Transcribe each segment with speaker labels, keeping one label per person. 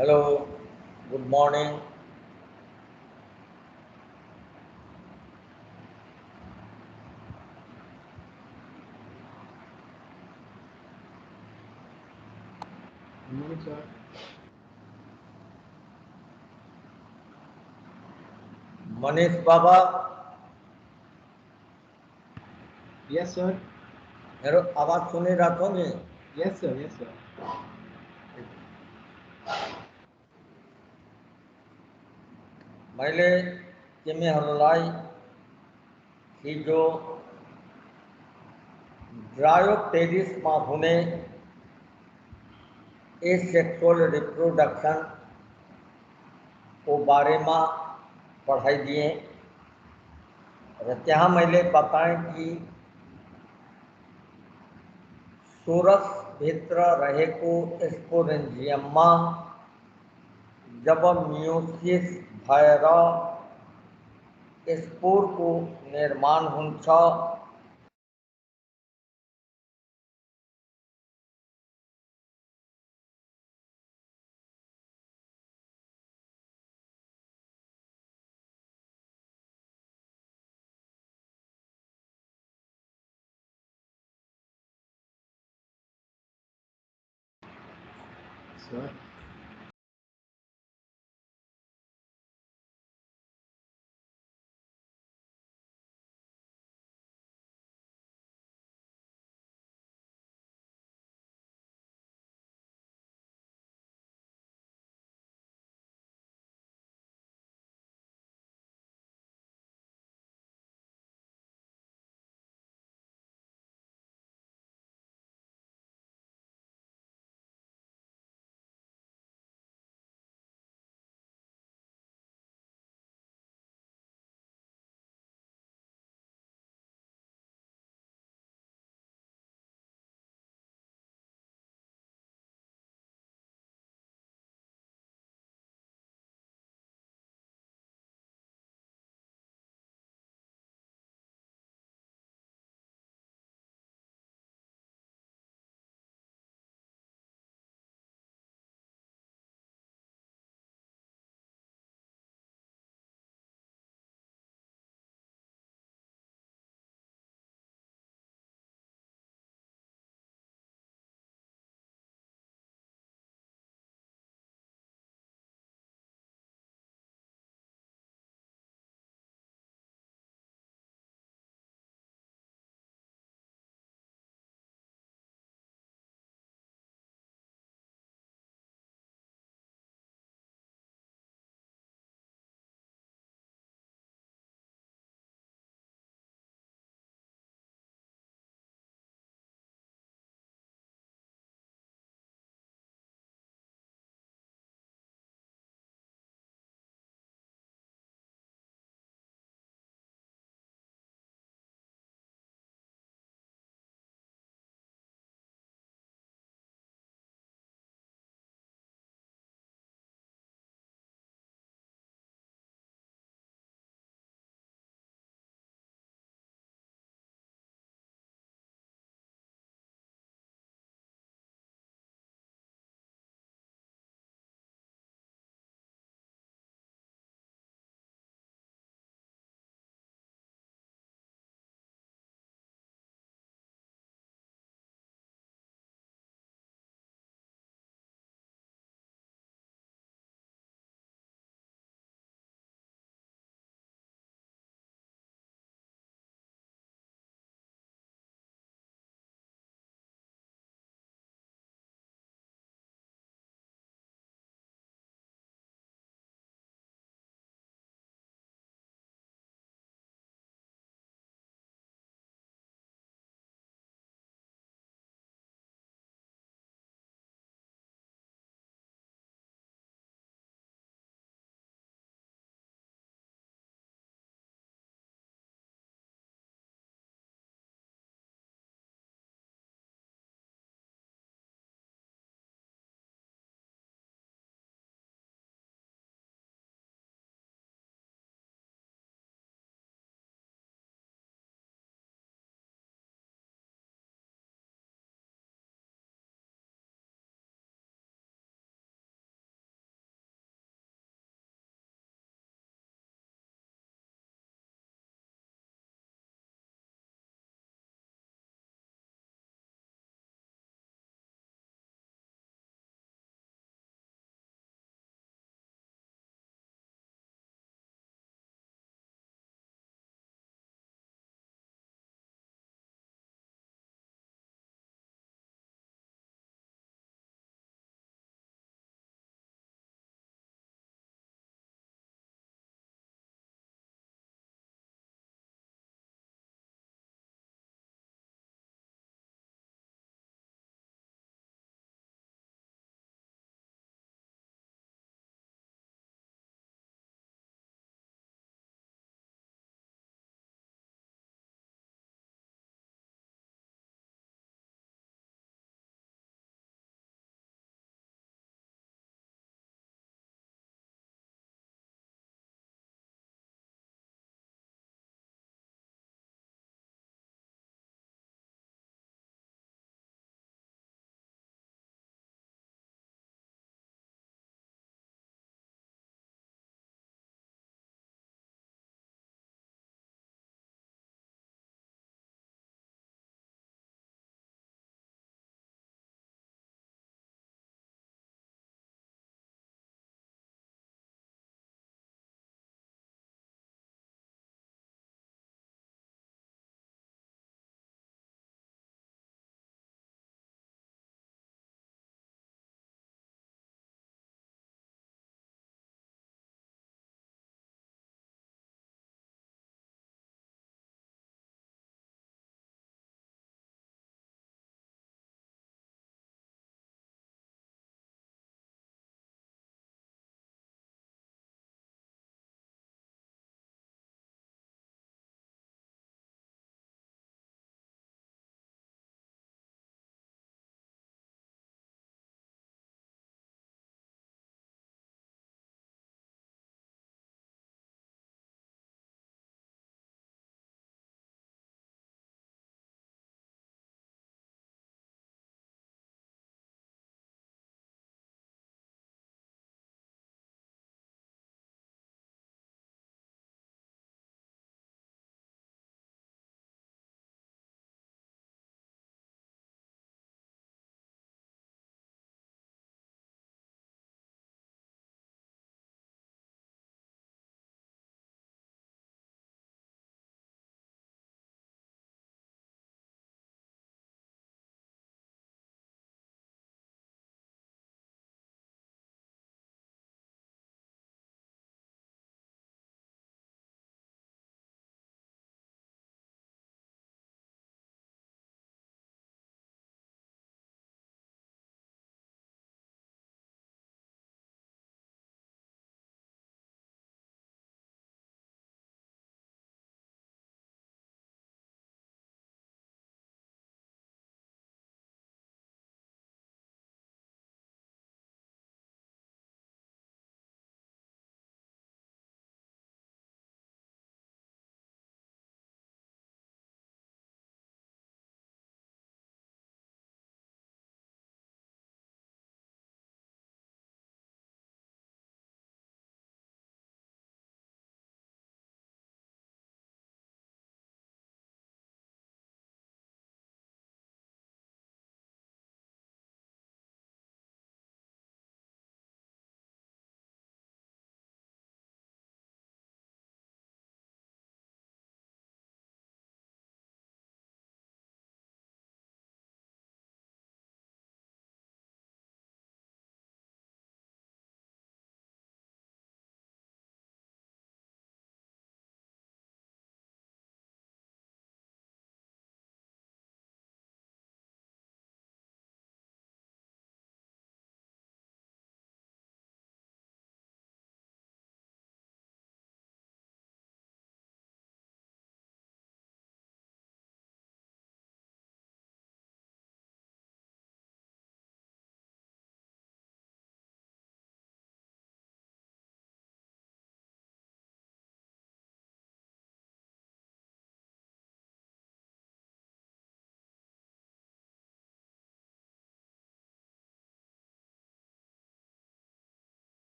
Speaker 1: Hello, good morning.
Speaker 2: Good morning, sir.
Speaker 1: Manish बाबा
Speaker 2: Yes, sir.
Speaker 1: मेरे आवाज सुनी रहा ने
Speaker 2: Yes, sir. Yes, sir.
Speaker 1: मैले तिमीहरूलाई हिजो ड्रायोटेरिसमा हुने एसेक्सुअल रिप्रोडक्सनको बारेमा पढाइदिएँ र त्यहाँ मैले बताएँ कि सोरसभित्र रहेको स्पोरेन्जियममा जब मियोसिस भएर स्पोरको निर्माण हुन्छ
Speaker 2: Sir.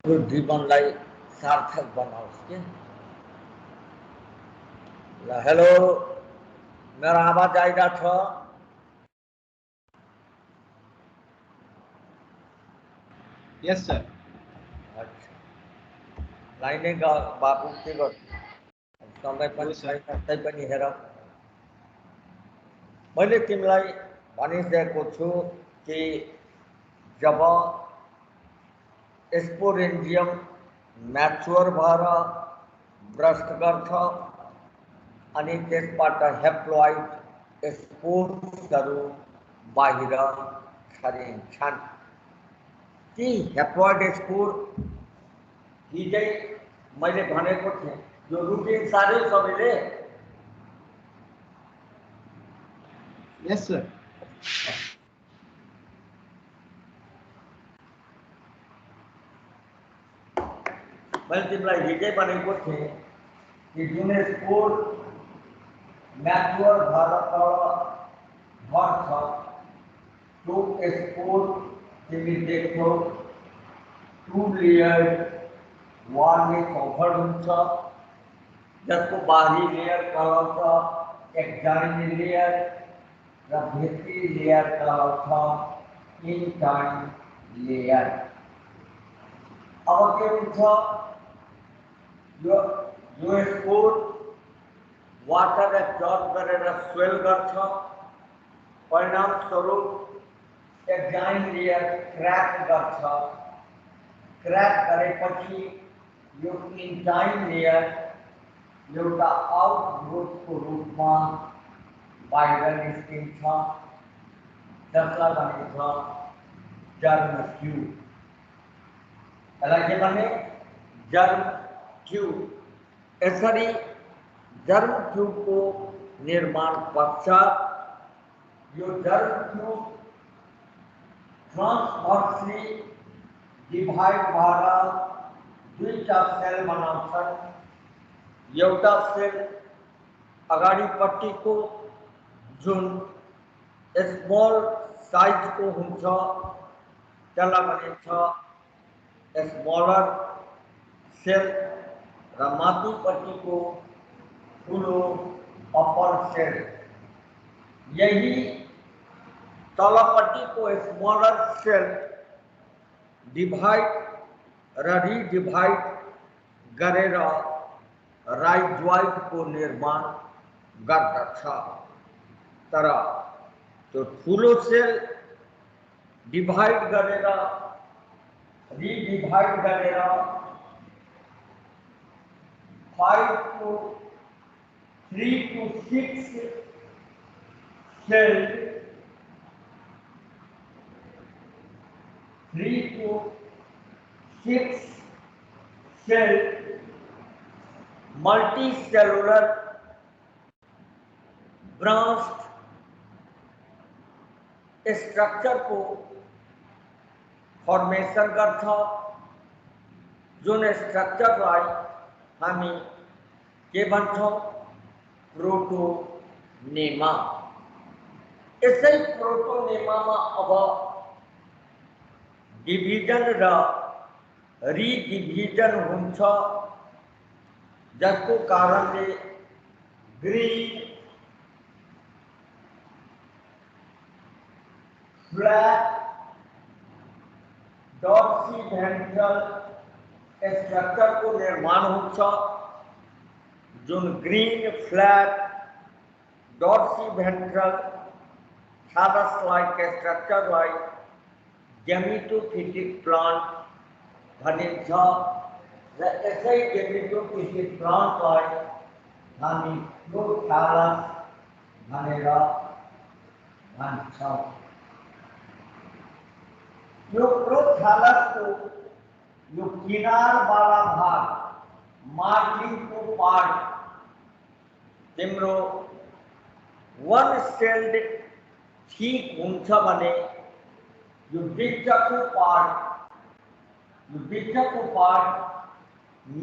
Speaker 1: जीवनलाई सार्थक बनाओस् के। ल हेलो, मेरो आवाज आइरहेको छ?
Speaker 2: Yes, sir.
Speaker 1: अच्छा, लाइनै बाबु के गर्छु, समय पनि
Speaker 2: हो, sir.
Speaker 1: छैन, तै पनि हेर। मैले तिमीलाई भनिसकेको छु कि जब स्पोरेन्जियम म्याच्योर भएर ब्रस्ट गर्छ अनि त्यसबाट हेप्लोइड स्पोर्सहरू बाहिर छरिन्छन्। ती हेप्लोइड स्पोर हिजै मैले भनेको थिएँ, यो रुटिन साह्रै सबैले।
Speaker 2: Yes, sir.
Speaker 1: मैले तिमीलाई हिजै भनेको थिएँ कि जुन स्पोर म्याच्योर भएर भर्छ त्यो स्पोर तिमी देख्छौ टू लेयर वालले कभर हुन्छ, जसको बाहरी लेयर कहलाउँछ एक्जाइन लेयर र भित्री लेयर कहलाउँछ इन्टाइन लेयर। अब के हुन्छ, यो स्पोर वाटर एब्जर्ब गरेर स्वेल गर्छ, परिणामस्वरूप एक्जाइन लेयर क्र्याक गर्छ। क्र्याक गरेपछि यो इन्टाइन लेयर एउटा आउटग्रोथको रूपमा बाहिर निस्किन्छ, जसलाई भनिन्छ जर्म ट्युब। यसलाई के भने? Germ tube. यसरी जर्म ट्युबको निर्माण पश्चात यो जर्म ट्युब ट्रान्सभर्सली डिभाइड भएर दुईटा सेल बनाउँछन्। एउटा सेल अगाडिपट्टिको जुन स्मल साइजको हुन्छ त्यसलाई भनिन्छ स्मलर सेल र माथिपट्टिको ठुलो अप्पर सेल। यही तलपट्टिको स्मलर सेल डिभाइड र रिडिभाइड गरेर राइजोइडको निर्माण गर्दछ। तर त्यो ठुलो सेल डिभाइड गरेर रिडिभाइड गरेर 3 to 6 cell 3 to 6 cell multicellular branched structure को फॉर्मेशन गर्छ, जुन स्ट्रक्चरलाई हामी के भन्छौँ? प्रोटोनेमा। यसै प्रोटोनेमामा अब डिभिजन र रिडिभिजन हुन्छ, जसको कारणले ग्रीन फ्लैट डॉर्सिवेंट्रल स्ट्रक्चर को निर्माण हुन्छ, जुन green flat dorsiventral thallus like स्ट्रक्चरलाई गेमेटोफिटिक प्लांट भनिन्छ र यसै गेमेटोफिटिक प्लांटलाई हामी प्रोथैलस भनेर भन्छौँ। यो प्रोथैलसको यो किनार वाला भाग मार्जिनको पार्ट तिम्रो वन सेल्ड ठीक हुन्छ भने यो बिचको पार्ट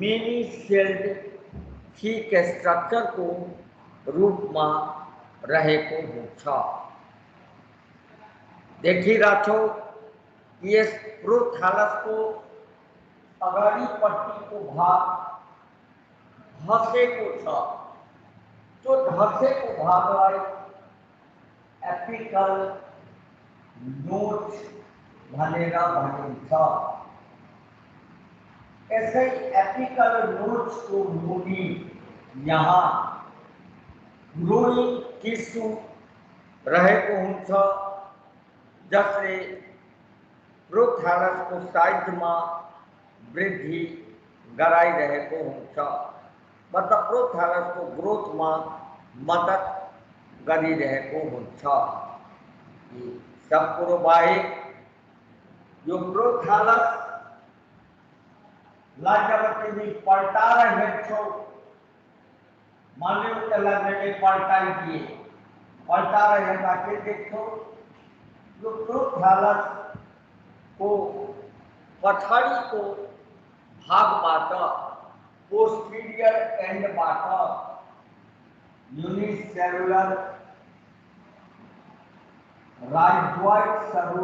Speaker 1: मेनी सेल्ड ठीक स्ट्रक्चर को रूपमा रहेको हुन्छ। देखिरहेछौ यस प्रोथैलस को अगाडीपट्टिको भाग धसेको छ। त्यो धसेको भागलाई एपिकल नोच भनेर भनिन्छ। यसै एपिकल नोचको मुनि यहाँ ग्रोइङ टिस्यु रहेको हुन्छ, जसले प्रोथैलसको साइजमा वृद्धि गराइरहेको हुन्छ, मतलब प्रोथैलसको ग्रोथमा मद्दत गरिरहेको हुन्छ। यी सब कुरो बाहेक यो प्रोथैलस लाई जब तिमी पल्टाएर हेर्छौ, मानिलिऊ त्यसलाई मैले पल्टाइदिए, पल्टाएर हेर्दा के देख्छौ? यो प्रोथैलसको पछाडिको भागबाट, पोस्टीरियर एन्डबाट यूनिसेलुलर राइजोइड्सहरू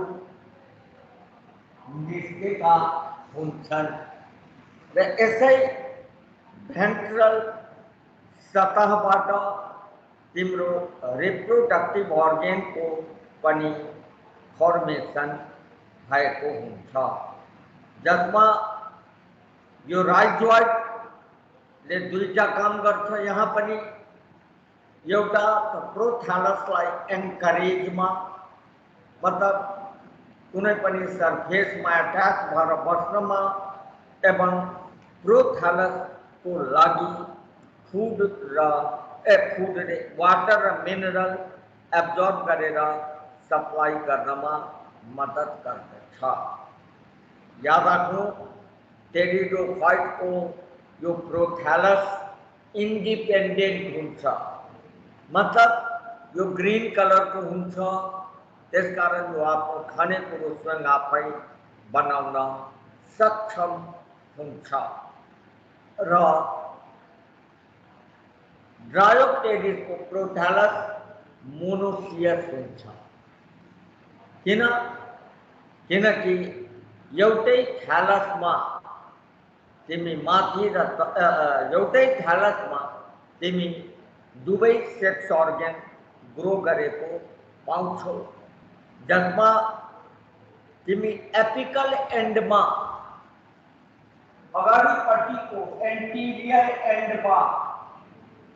Speaker 1: निस्केका हुन्छन् र यसै भेन्ट्रल सतहबाट तिम्रो रिप्रोडक्टिभ अर्गेनको पनि फर्मेसन भएको हुन्छ, जसमा यो राइजोइडले दुईटा काम गर्छ। यहाँ पनि एउटा प्रोथैलसलाई एन्करेजमा, मतलब कुनै पनि सरफेसमा एट्याच भएर बस्नमा एवं प्रोथैलसको लागि फूड रे वाटर र मिनरल एब्जॉर्ब गरेर सप्लाई गर्नमा मद्दत गर्दछ। याद राख्नु, टेरिडोफाइटको यो प्रोथैलस इन्डिपेन्डेन्ट हुन्छ, मतलब यो ग्रीन कलरको हुन्छ, त्यसकारण यो आफ्नो खानेकुरो स्वयं आफै बनाउन सक्षम हुन्छ र ड्रायोप्टेरिसको प्रोथैलस मोनोसियस हुन्छ। किनकि एउटै थ्यालसमा तिमी माथि र एउटै थ्यालसमा तिमी दुवै सेक्स अर्गन ग्रो गरेको पाउँछौ, जसमा तिमी एपिकल एन्डमा, अगाडिपट्टिको एन्टिरियर एन्डमा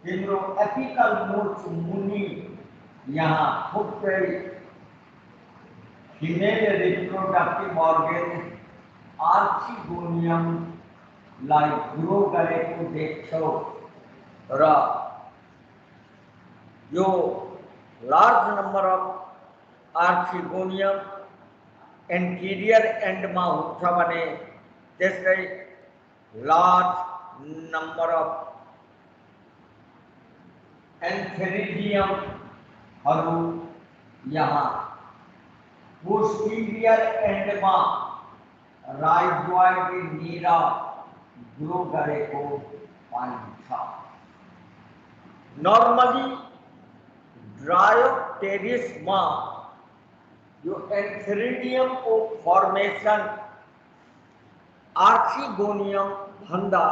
Speaker 1: तिम्रो एपिकल नोच मुनि यहाँ थुप्रै फीमेल रिप्रोडक्टिभ अर्गन आर्चिगोनियमलाई ग्रो गरेको देख्छौ र यो लार्ज नम्बर अफ आर्चिगोनियम एन्टिरियर एन्डमा हुन्छ भने त्यसकै लार्ज नम्बर अफ एन्थेरिडियमहरू यहाँ पोस्टीरियर एन्डमा राइजोइडनिर ग्रो गरेको पाइन्छ। नर्मली ड्रायोप्टेरिसमा यो एन्थेरिडियमको फर्मेसन आर्चिगोनियम भन्दा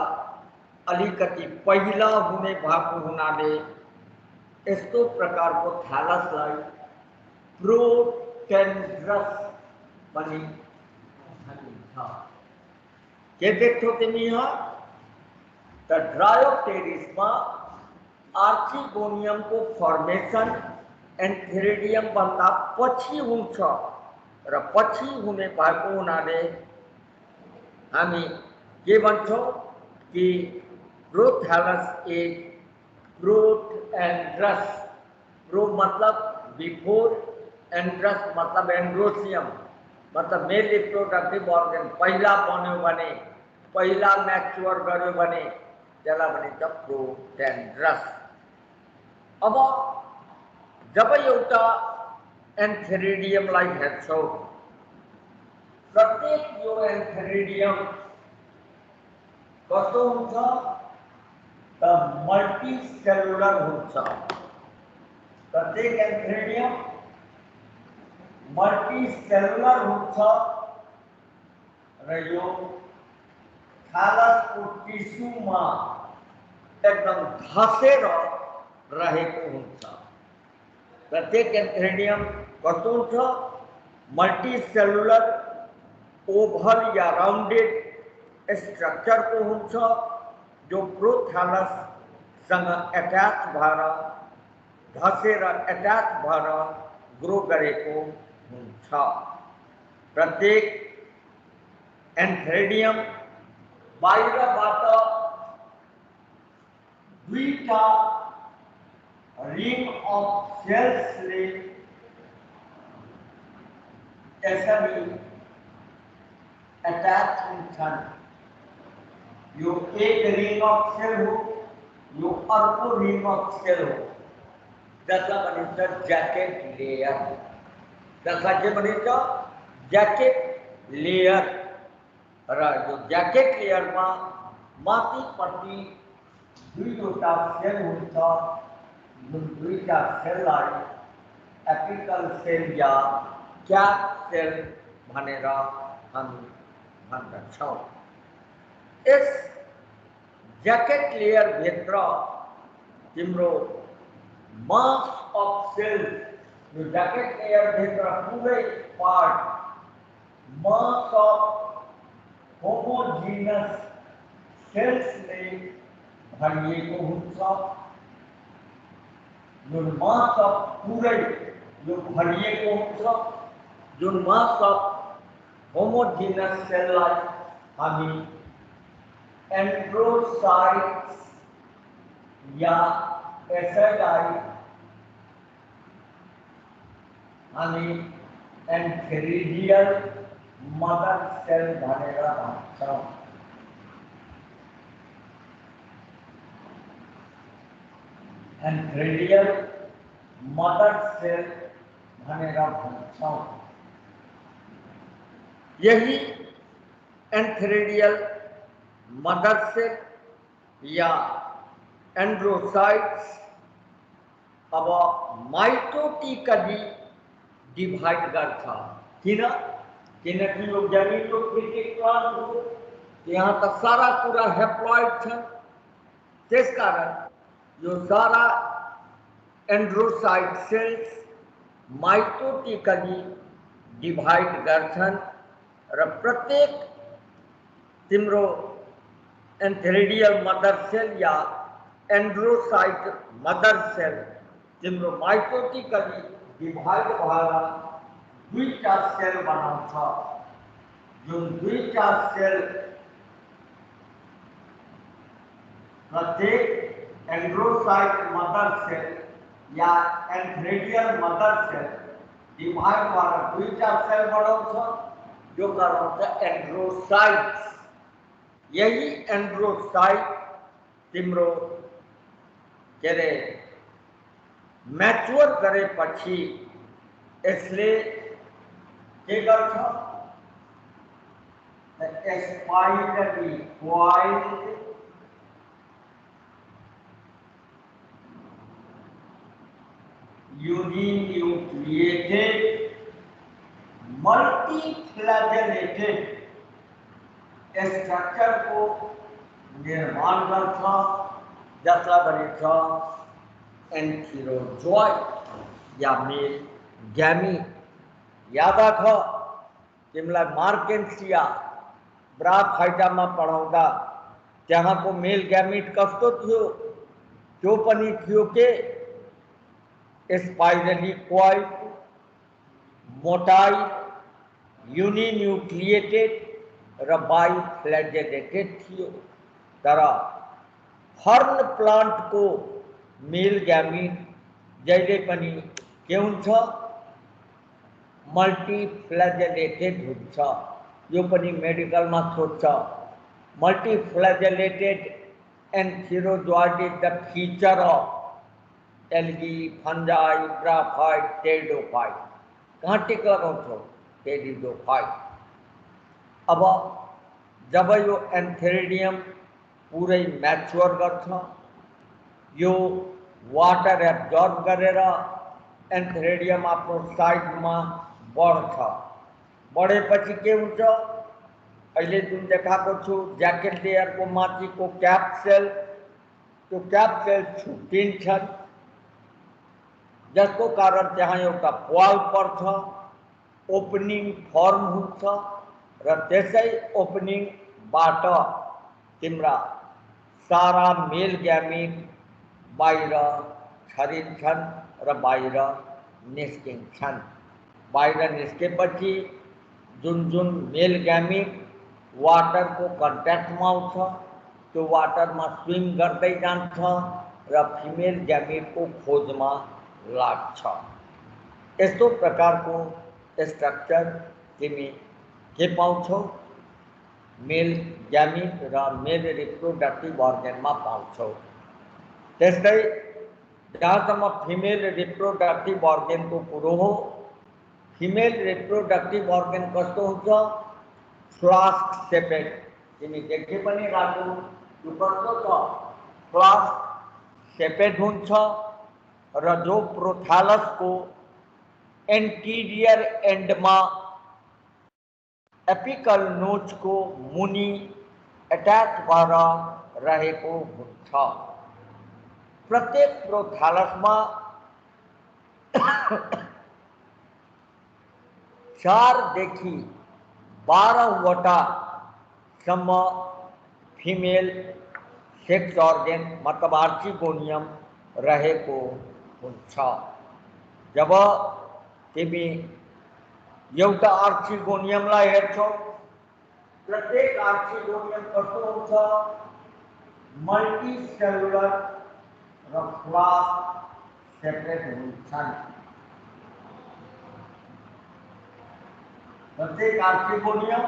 Speaker 1: अलिकति पहिला हुने भएको हुनाले यस्तो प्रकारको थ्यालसलाई प्रोटेन्ड्रस पनि भनिन्छ। के देख्छौ तिमी यहाँ? त ड्रायोप्टेरिसमा आर्चिगोनियमको फर्मेसन एन्थेरिडियम भन्दा पछि हुन्छ र पछि हुने भएको हुनाले हामी के भन्छौं कि प्रोथैलस इज प्रोटेन्ड्रस। प्रो मतलब बिफोर, एन्ड्रस मतलब एन्ड्रोसियम, मतलब मेल रिप्रोडक्टिभ अर्गन पहिला बन्यो भने, पहिला म्याच्योर गर्यो भने त्यसलाई भनिन्छ प्रोटेन्ड्रस। अब जब एउटा एन्थेरिडियमलाई हेर्छौ, प्रत्येक यो एन्थेरिडियम कस्तो हुन्छ त मल्टीसेलुलर हुन्छ। प्रत्येक एन्थेरिडियम मल्टीसेलुलर हुन्छ र यो थालसको टिस्युमा एकदम धसेर रहेको हुन्छ। प्रत्येक एन्थ्रेडियम कस्तो हुन्छ? मल्टीसेलुलर ओभल या राउन्डेड स्ट्रक्चरको हुन्छ, जो प्रोथालससँग एट्याच भएर धसेर एट्याच भएर ग्रो गरेको हुन्छ। प्रत्येक एन्थ्रेडियम बाहिरबाट दुईटा रिङ अफ सेल्सले यसरी एट्याच हुन्छन्। यो एक रिङ अफ सेल हो, यो अर्को रिङ अफ सेल हो, जसलाई भनिन्छ ज्याकेट लेयर। जसलाई के भनिन्छ? Jacket layer. र यो ज्याकेट लेयरमा माथिपट्टि दुईवटा सेल हुन्छ, जुन दुईटा सेललाई एपिकल सेल या क्याप सेल भनेर हामी भन्दछौँ। इस जैकेट लेयर भित्र तिम्रो मास अफ सेल्स, यो जैकेट लेयर भित्र पुरै पार्ट मास अफ होमोजिनस सेल्सले भरिएको हुन्छ। जुन मास अफ पुरै यो भरिएको हुन्छ, जुन मास अफ होमोजिनस सेललाई हामी एन्ड्रोसाइट्स या एसेडाइट हामी एन्थेरिडियल मदर सेल भनेर भन्छौँ। एन्थेरिडियल मदर सेल भनेर भन्छौँ। यही एन्थेरिडियल मदर सेल या एन्ड्रोसाइट्स अब माइटोटिकली डिभाइड गर्छ। किनकि यो गेमेटोफिटिक प्लान्ट हो, यहाँ त सारा कुरा हेप्लॉइड छन्। त्यसकारण यो सारा एन्ड्रोसाइट सेल्स माइटोटिकली डिभाइड गर्छन् र प्रत्येक तिम्रो एन्थेरिडियल मदर सेल या एन्ड्रोसाइट मदर सेल तिम्रो माइटोटिकली डिभाइड भएर दुईटा सेल बनाउँछ। जुन दुईटा सेल प्रत्येक एन्ड्रोसाइट मदर सेल या एन्थेरिडियल मदर सेल डिभाइड भएर दुईटा सेल बनाउँछ, जो कहलाउँछ एन्ड्रोसाइट्स। यही एन्ड्रोसाइट तिम्रो के अरे मैच्योर गरेपछि यसले के गर्छ? स्पाइरली कोइल्ड यूनिन्यूक्लिएटेड मल्टीफ्लैजेलेटेड स्ट्रक्चर को निर्माण गर्छ, जसलाई भनिन्छ एन्थिरोजोइड या मेल ग्यामीट। याद राख, तिमीलाई मार्केन्सिया ब्राफाइटामा पढाउँदा त्यहाँको मेल ग्यामीट कस्तो थियो? त्यो पनि थियो के स्पाइरली कोइल्ड, मोटाइल, यूनिन्यूक्लिएटेड र बाइफ्लैजेलेटेड थियो। तर फर्न प्लांट को मेल ग्यामीट जहिले पनि के हुन्छ? मल्टीफ्लैजेलेटेड हुन्छ। यो पनि मेडिकलमा सोध्छ। Multiflagellated antherozoid is the feature of algae, fungi, bryophyte, pteridophyte. कहाँ टिक लगाउँछौ? टेरिडोफाइट। अब जब यो एन्थेरिडियम पूरै मैच्योर गर्छ, यो वाटर एब्जॉर्ब गरेर एन्थेरिडियम आफ्नो साइडमा बढ्छ। बढेपछि के हुन्छ? अहिले जुन देखाएको छु ज्याकेट लेयरको माथिको क्याप सेल, त्यो क्याप सेल छुट्टिन्छन्, जसको कारण त्यहाँ एउटा प्वाल पर्छ, ओपनिङ फर्म हुन्छ र त्यसै ओपनिङबाट तिम्रा सारा मेल ग्यामिट बाहिर छरिन्छन् र बाहिर निस्किन्छन्। बाहिर निस्केपछि जुन जुन मेल ग्यामिट वाटरको कन्ट्याक्टमा आउँछ त्यो वाटरमा स्विम गर्दै जान्छ र फिमेल ग्यामिटको खोजमा लाग्छ। यस्तो प्रकारको स्ट्रक्चर तिमी के पाउँछौ? मेल ग्यामिट र मेल रिप्रोडक्टिभ अर्गनमा पाउँछौ। त्यस्तै जहाँसम्म फिमेल रिप्रोडक्टिभ अर्गनको कुरो हो, फिमेल रिप्रोडक्टिभ अर्गन कस्तो हुन्छ? Flask shaped. तिमी देखे पनि राख्नु, त्यो कस्तो छ? फ्लास्क सेपेड हुन्छ र जो प्रोथालसको एन्टिरियर एन्डमा एपिकल नोचको मुनि एट्याच भएर रहेको हुन्छ। प्रत्येक प्रोथालसमा 4 देखि 12 वटा सम्म फिमेल सेक्स अर्गन मतलब आर्चिगोनियम रहेको हुन्छ। जब तिमी एउटा आर्चिगोनियमलाई हेर्छौ, प्रत्येक आर्चिगोनियम कस्तो हुन्छ? मल्टिसेलुलर र फ्लास्क सेपरेट हुन्छन्। प्रत्येक आर्चिगोनियम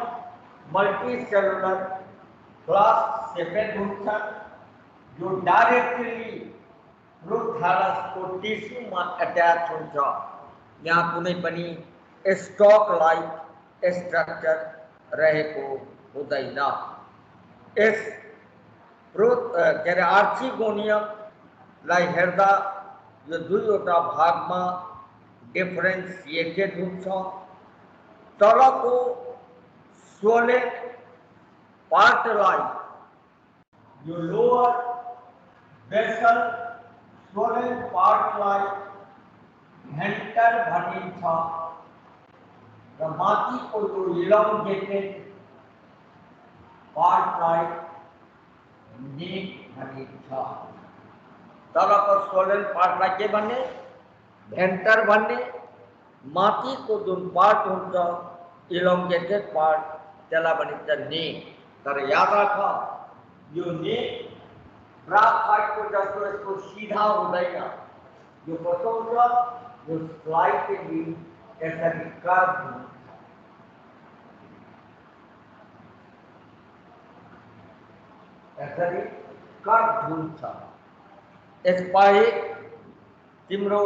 Speaker 1: मल्टिसेलुलर फ्लास्क सेपरेट हुन्छन्, जो डाइरेक्टली प्रोथालसको टिस्युमा एट्याच हुन्छ। यहाँ कुनै पनि स्टक लाइक स्ट्रक्चर रहेको हुँदैन। यस के अरे आर्चिगोनियमलाई हेर्दा यो दुईवटा भागमा डिफरेन्सिएटेड हुन्छ। तलको सोलेन पार्टलाई यो लोअर बेसल सोलेन पार्टलाई भेन्टर भनिन्छ र माथिको यो इलोङ्गेटेड पार्टलाई नेक भनिन्छ। तलको सोलेन पार्टलाई के भन्ने? भेन्टर भन्ने। माथिको जुन पार्ट हुन्छ इलोङ्गेटेड पार्ट, त्यसलाई भनिन्छ नेक। तर याद राख, यो नेक ब्राफाइटको जस्तो यसको सिधा हुँदैन। यो कस्तो हुन्छ? यो स्लाइटली यसरी कर्भ हुन्छ। यसरी कर्भ हुन्छ। यसबाहेक तिम्रो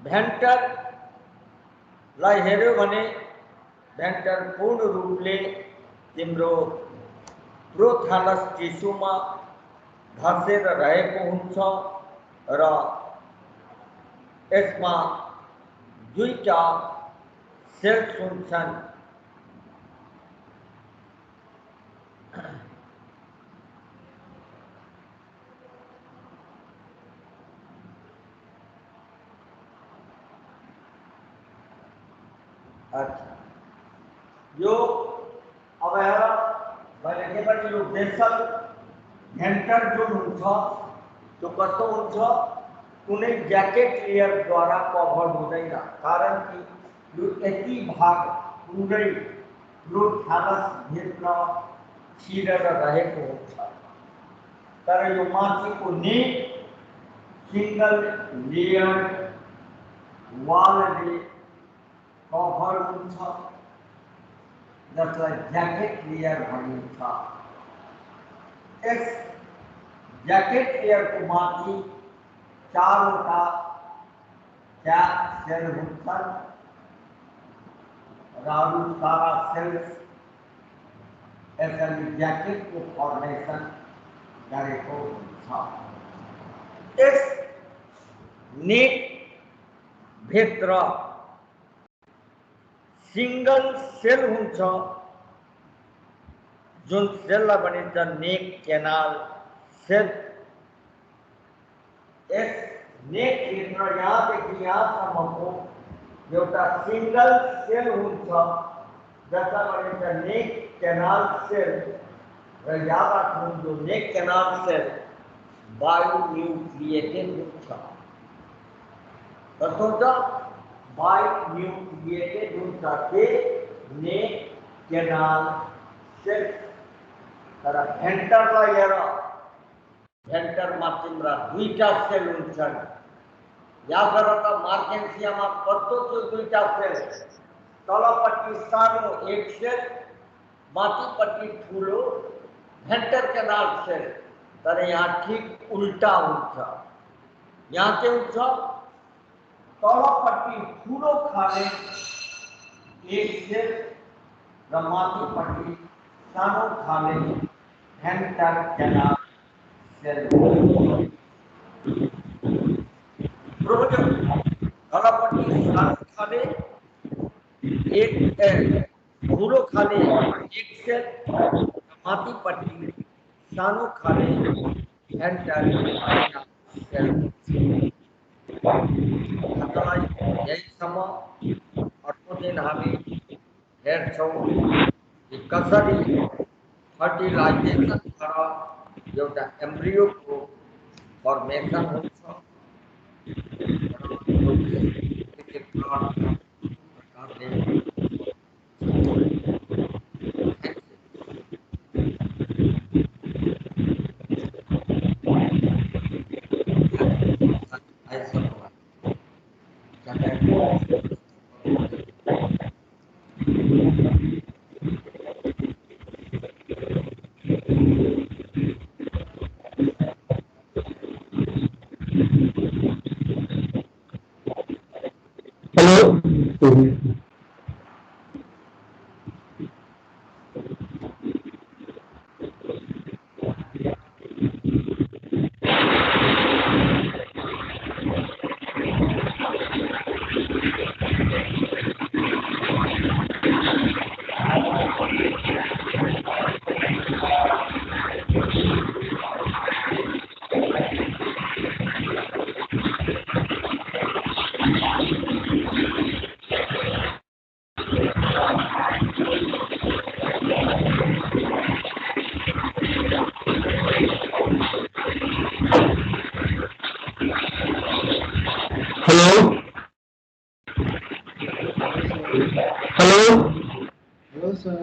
Speaker 1: भेन्टरलाई हेऱ्यो भने भेन्टर पूर्ण रूपले तिम्रो प्रोथालस टिस्युमा धसेर रहेको हुन्छ र यसमा दुईटा सेल्स हुन्छन्। अच्छा, यो अब हेर, मैले के भने यो बेसल भेन्टर जुन हुन्छ त्यो कस्तो हुन्छ? कुनै ज्याकेट लेयरद्वारा कभर हुँदैन। कारण कि यो यति भाग पुरै प्रोथालस भित्र छिरेर रहेको हुन्छ। तर यो माथिको नेक सिंगल लेयर वालले कभर हुन्छ, जसलाई ज्याकेट लेयर भनिन्छ। यस ज्याकेट लेयरको माथि 4 वटा क्याप सेल हुन्छन् र अरू सारा सेल्स यसरी ज्याकेटको फर्मेसन गरेको हुन्छ। यस नेक भित्र सिंगल सेल हुन्छ जुन सेललाई भनिन्छ नेक केनाल सेल। यस नेक भित्र यहाँदेखि यहाँसम्मको एउटा सिंगल सेल हुन्छ जसलाई भनिन्छ नेक केनाल सेल। र याद राख्नु जो नेक केनाल सेल बायोन्युक्लिएटेड हुन्छ। कस्तो हुन्छ? बायोन्युक्लिएटेड हुन्छ के नेक केनाल सेल। तर भेन्टरलाई हेर, भेन्टरमा तिम्रा दुईटा सेल हुन्छन्। याद गर त मार्केन्सियामा कस्तो थियो दुईटा सेल? तलपट्टि सानो एक सेल, माथिपट्टि ठुलो भेन्टर केनाल सेल। तर यहाँ ठीक उल्टा हुन्छ। यहाँ के हुन्छ? तलपट्टि ठुलो खाले एक सेल र माथिपट्टि सानो खाले भेन्टर केनाल सेल। तलपट्टि सानो खाले एक ठुलो खाले एक सेल, माथिपट्टि सानो खाले भेन्टर केनाल सेल। आजलाई यहीसम्म। अर्को दिन हामी हेर्छौँ कि कसरी फर्टिलाइजेसनबाट एउटा एम्ब्रियोको फर्मेसन हुन्छ।
Speaker 2: Hello sir.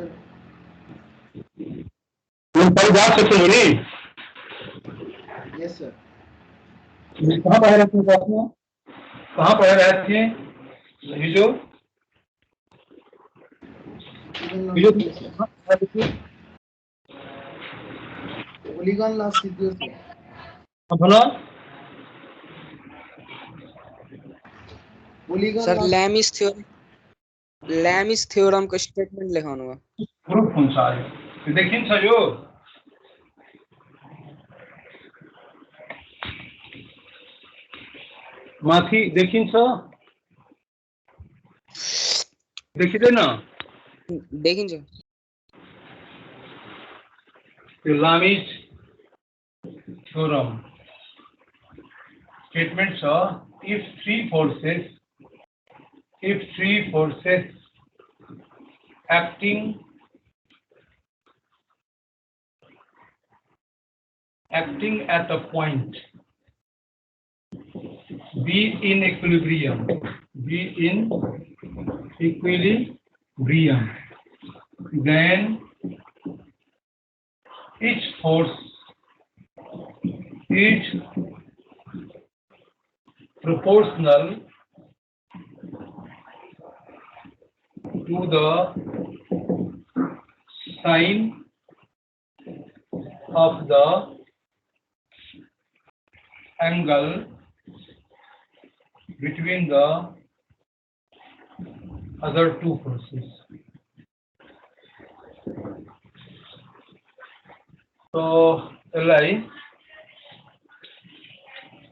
Speaker 3: कल जा सकते हो नहीं?
Speaker 2: Yes sir.
Speaker 3: कहाँ पढ़े रहते हैं क्लास में? कहाँ पढ़े रहे थे? हिजो
Speaker 2: पोलीगॉन लास्ट सीखियो सर।
Speaker 3: भला
Speaker 2: पोलीगॉन
Speaker 4: सर लैमिस थ्योरम का स्टेटमेंट लिखाउनु भयो।
Speaker 3: ग्रुप हुन्छ आयो देखिन्छ यो माथि देखिन्छ देखिदैन?
Speaker 4: देखिन्छ।
Speaker 3: त्यो लैमिस थ्योरम स्टेटमेंट छ if three forces acting at a point be in equilibrium, then each force is proportional to the sine of the angle between the other two forces. So, LI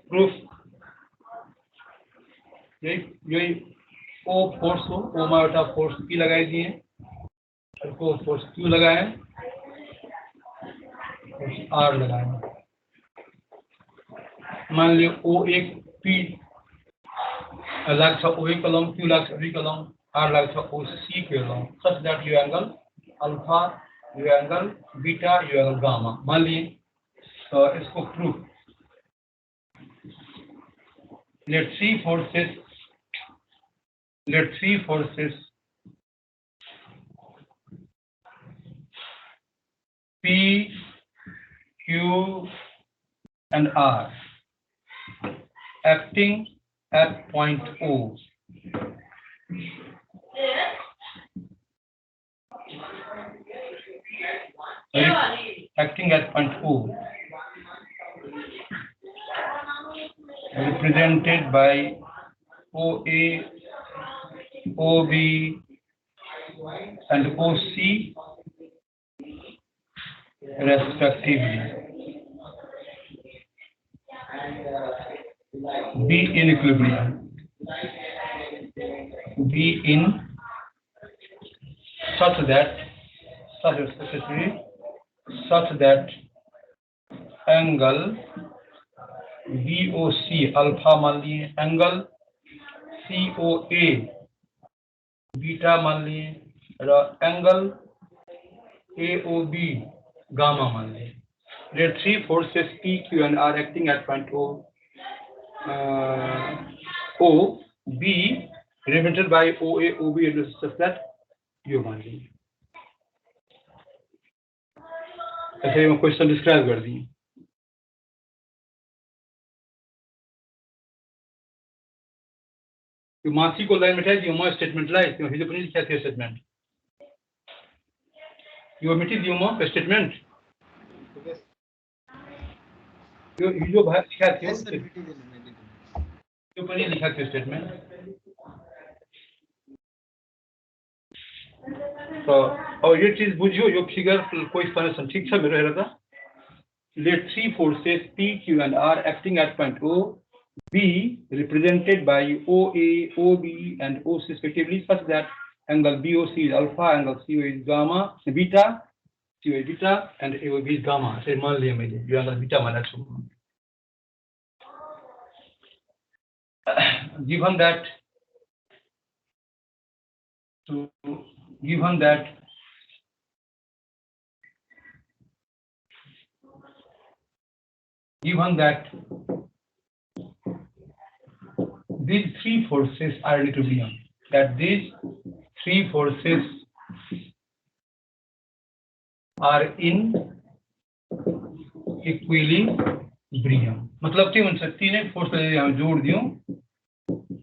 Speaker 3: proof यही ओ force हो, ओ मा एउटा force P लगाइदिए, अर्को force Q लगाए, force R लगाए। मान लियो O1 P लाग्छ O1 कलम, Q लाग्छ B कलम, R लाग्छ OC कलम, such that your angle alpha, your angle beta, your angle gamma। मान लिए तो इसको proof, let three forces P, Q and R acting at point O represented by OA, OB and OC respectively be in equilibrium, be in such that angle BOC alpha मान लिए, angle COA beta मान लिए, और angle AOB gamma मान लिए। There are three forces P, Q and R acting at point O, B represented by OA, OB and such that U मान लिए। ऐसे मैं क्वेश्चन डिस्क्राइब कर दी। तो मासी को लाइन में दियो स्टेटमेंट लाई, तो हिजो पनि लिखा थियो स्टेटमेंट, यो मिटी दियो म स्टेटमेंट, यो हिजो भाग लिखा थियो, यो पनि लिखा थियो स्टेटमेंट। तो और ये चीज बुझियो, यो फिगर कोई एक्सप्लेनेशन ठीक छ मेरो हेर त। Let three forces P, Q and R acting at point O be represented by OA, OB and OC respectively, such that angle BOC is alpha, angle COA is gamma, beta, COA is beta and AOB is gamma। से मान लिया मैंने, ये angle beta माना छूँ। Given that these three forces are in equilibrium, that these three forces are in equilibrium, मतलब क्या बन सकती है, फोर्स हम जोड़ दियो,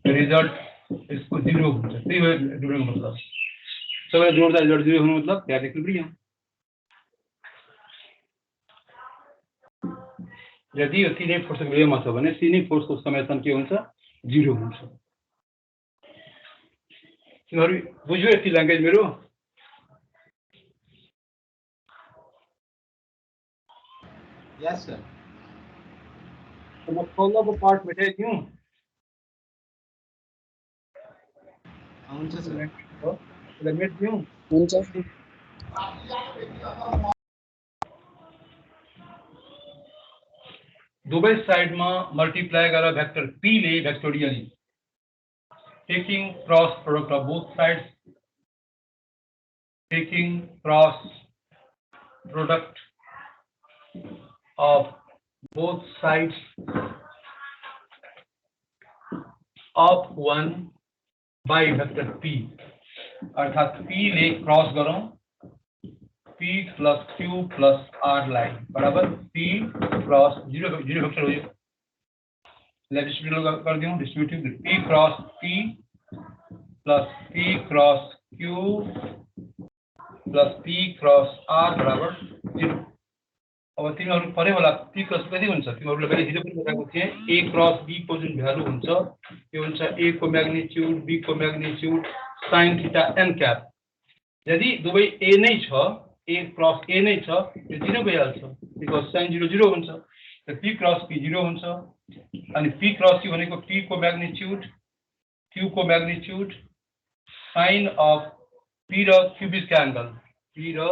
Speaker 3: रिजल्ट इसको जीरो हो सकती है, मतलब सब जोड़दार रिजल्ट जीरो होने मतलब क्या इक्विलिब्रियम। यदि तीनै फोर्स इक्विलिब्रियममा छ भने तीनै फोर्सको समेसन के हुन्छ, जीरो हुन्छ। तिमीहरु बुझ्यो यति ल्याङ्ग्वेज मेरो?
Speaker 2: Yes sir.
Speaker 3: तो म तल्लोको पार्ट मेटाइदिउँ?
Speaker 2: हुन्छ सर।
Speaker 3: त्यसलाई मेट्दिउँ?
Speaker 4: हुन्छ।
Speaker 3: दुवै साइडमा मल्टिप्लाई गरेर भेक्टर P ले भेक्टोरियली, taking cross product of both sides, taking cross product of both sides of 1 by vector P, अर्थात P ले क्रॉस गरौँ P plus Q plus R लाई बराबर P क्रॉस जीरो वेक्टर हो यो, डिस्ट्रीब्यूटिव कर दिउँ, distributive P cross P plus P cross Q plus P cross R बराबर 0। अब तिमीहरु परे वाला P क्रॉस कति हुन्छ, तिमीहरुले पहिले हिजो पनि बताएको थिए, A क्रॉस B को जुन भ्यालु हुन्छ त्यो हुन्छ A को म्याग्निट्युड, B को magnitude sin theta n cap. यदि दुवै A नै छ, A क्रॉस A नै छ, यो 0 भइहाल्छ, बिकज sin 0 0 हुन्छ। त P क्रॉस P 0 हुन्छ, अनि P क्रॉस Q भनेको P को म्याग्निट्युड, Q को म्याग्निट्युड साइन अफ पी र क्यूबिक एंगल पी र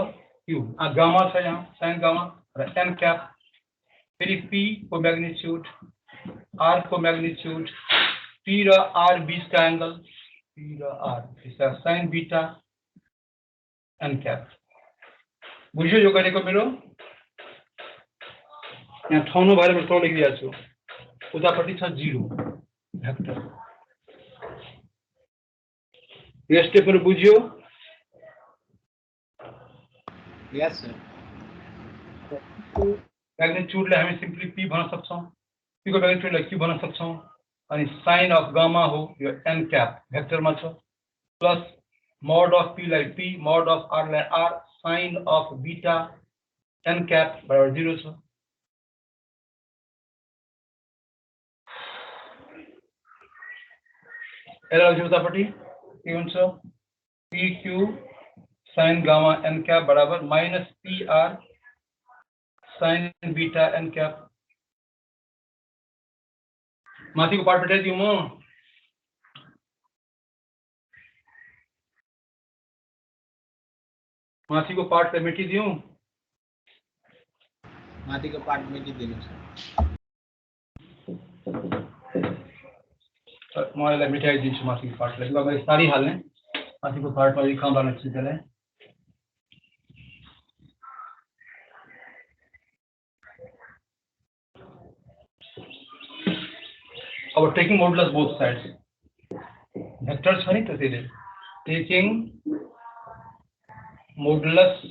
Speaker 3: क्यू गामा छ यहाँ साइन गामा र एन कैप फेरि पी को मैग्नीट्यूड आर को मैग्नीट्यूड पी र आर बीच का एंगल पी र आर इसका साइन बीटा एन कैप बुझ्यो यो गरेको मेरो यहाँ ठाउँमा भएर मैले तल लेखिदिएको छु उतापट्टि छ 0 भेक्टर यो स्टेपहरु बुझ्यो
Speaker 2: यस सर
Speaker 3: मैग्नीट्यूडले हामी सिम्पली पी भन्न सक्छौं पी को मैग्नीट्यूडलाई क्यू भन्न सक्छौं अनि साइन अफ गामा हो यो एन कैप भेक्टरमा छ प्लस मोड अफ पी लाई पी मोड अफ आर लाई r sine of beta N cap बराबर 0 छ यसलाई उतापट्टि के हुन्छ p q sine gamma n cap बराबर minus p r sine beta N cap माथिको पार्ट भेटाइदिउँ म माथिको पार्ट त मेटिदिउँ
Speaker 2: माथिको पार्ट मेटिदिनु सर
Speaker 3: म यसलाई मेटाइदिन्छु माथिको पार्टलाई अब सारी हाल्ने माथिको पार्टमा लेखाउँ लाग्ने छु त्यसलाई अब taking modulus both sides vector छ नि त्यसैले taking modulus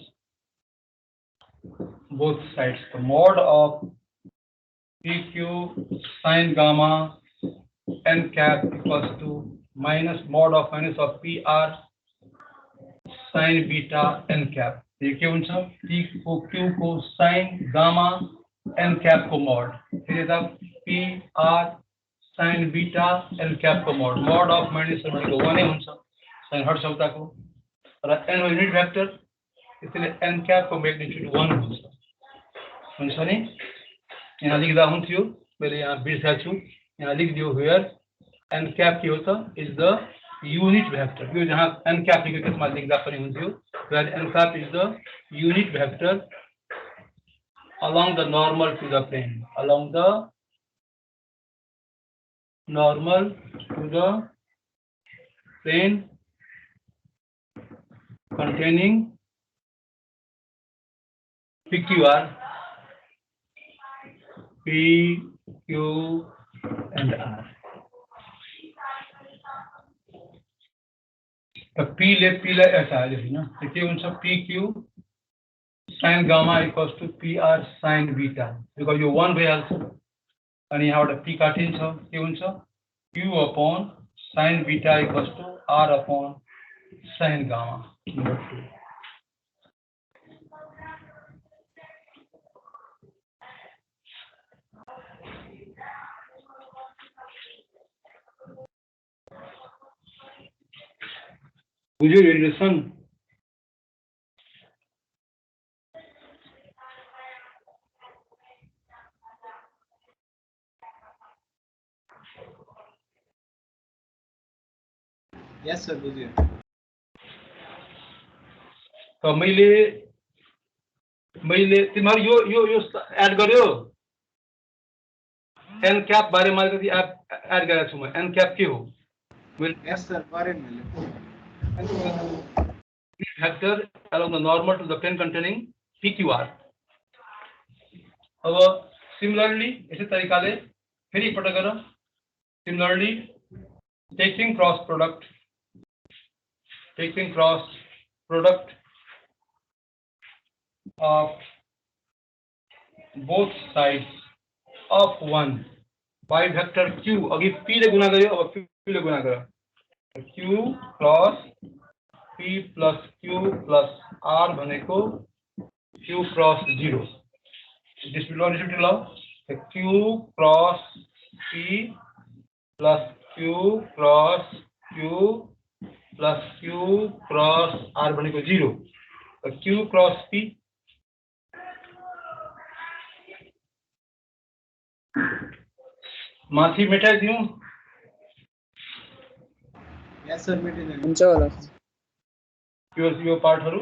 Speaker 3: both sides. The mod of PQ sin gamma n cap equals to minus mod of PR sin beta n cap. ये क्या होता है? P को Q को sin gamma n cap को mod. फिर ये PR sin beta n cap को mod. Mod of minus को 1 ही होता है. sin हर शब्द को और n यूनिट वेक्टर इसलिए n कैप को मैग्नीट्यूड 1 हुन्छ नि यहाँ लेख्दा हुन्थ्यो मैले यहाँ बिर्सेछु यहाँ लेखिदियो हियर n कैप के हो त इज द यूनिट वेक्टर यो जहाँ n कैप लेखेको त्यसमा लेख्दा पनि हुन्थ्यो where n cap is the unit vector along the normal to the plane along the normal to the plane containing PQR, P, Q, and R. The P ऐसा है जैसे ना देखिए उनसे PQ sin gamma equals to PR sin beta because you one way also and यहाँ वाला P काटिन्छ के हुन्छ Q upon sin beta equals to R upon sin gamma. Number 2. Would you listen?
Speaker 2: Yes sir, बुझ्यो
Speaker 3: तो मैले तिमीहरु यो add गर्यो n cap बारे में अलिकति एड गरेको छु म n cap के हो
Speaker 2: यस सर गरेँ मैले
Speaker 3: vector along the normal to the plane containing PQR अब similarly इसी तरीकाले फेरि पटक गरौँ similarly taking cross product of both sides of one by vector q अघि p ले गुणा गर्यो अब q ले गुणा गर्यो q cross p plus q plus r भनेको q cross 0 this will be to love q cross p plus q cross q plus q cross r भनेको 0 q cross p माथि मेटाइदिउँ
Speaker 2: यस सर मेटिदिनु
Speaker 4: हुन्छ होला
Speaker 3: यो पार्टहरु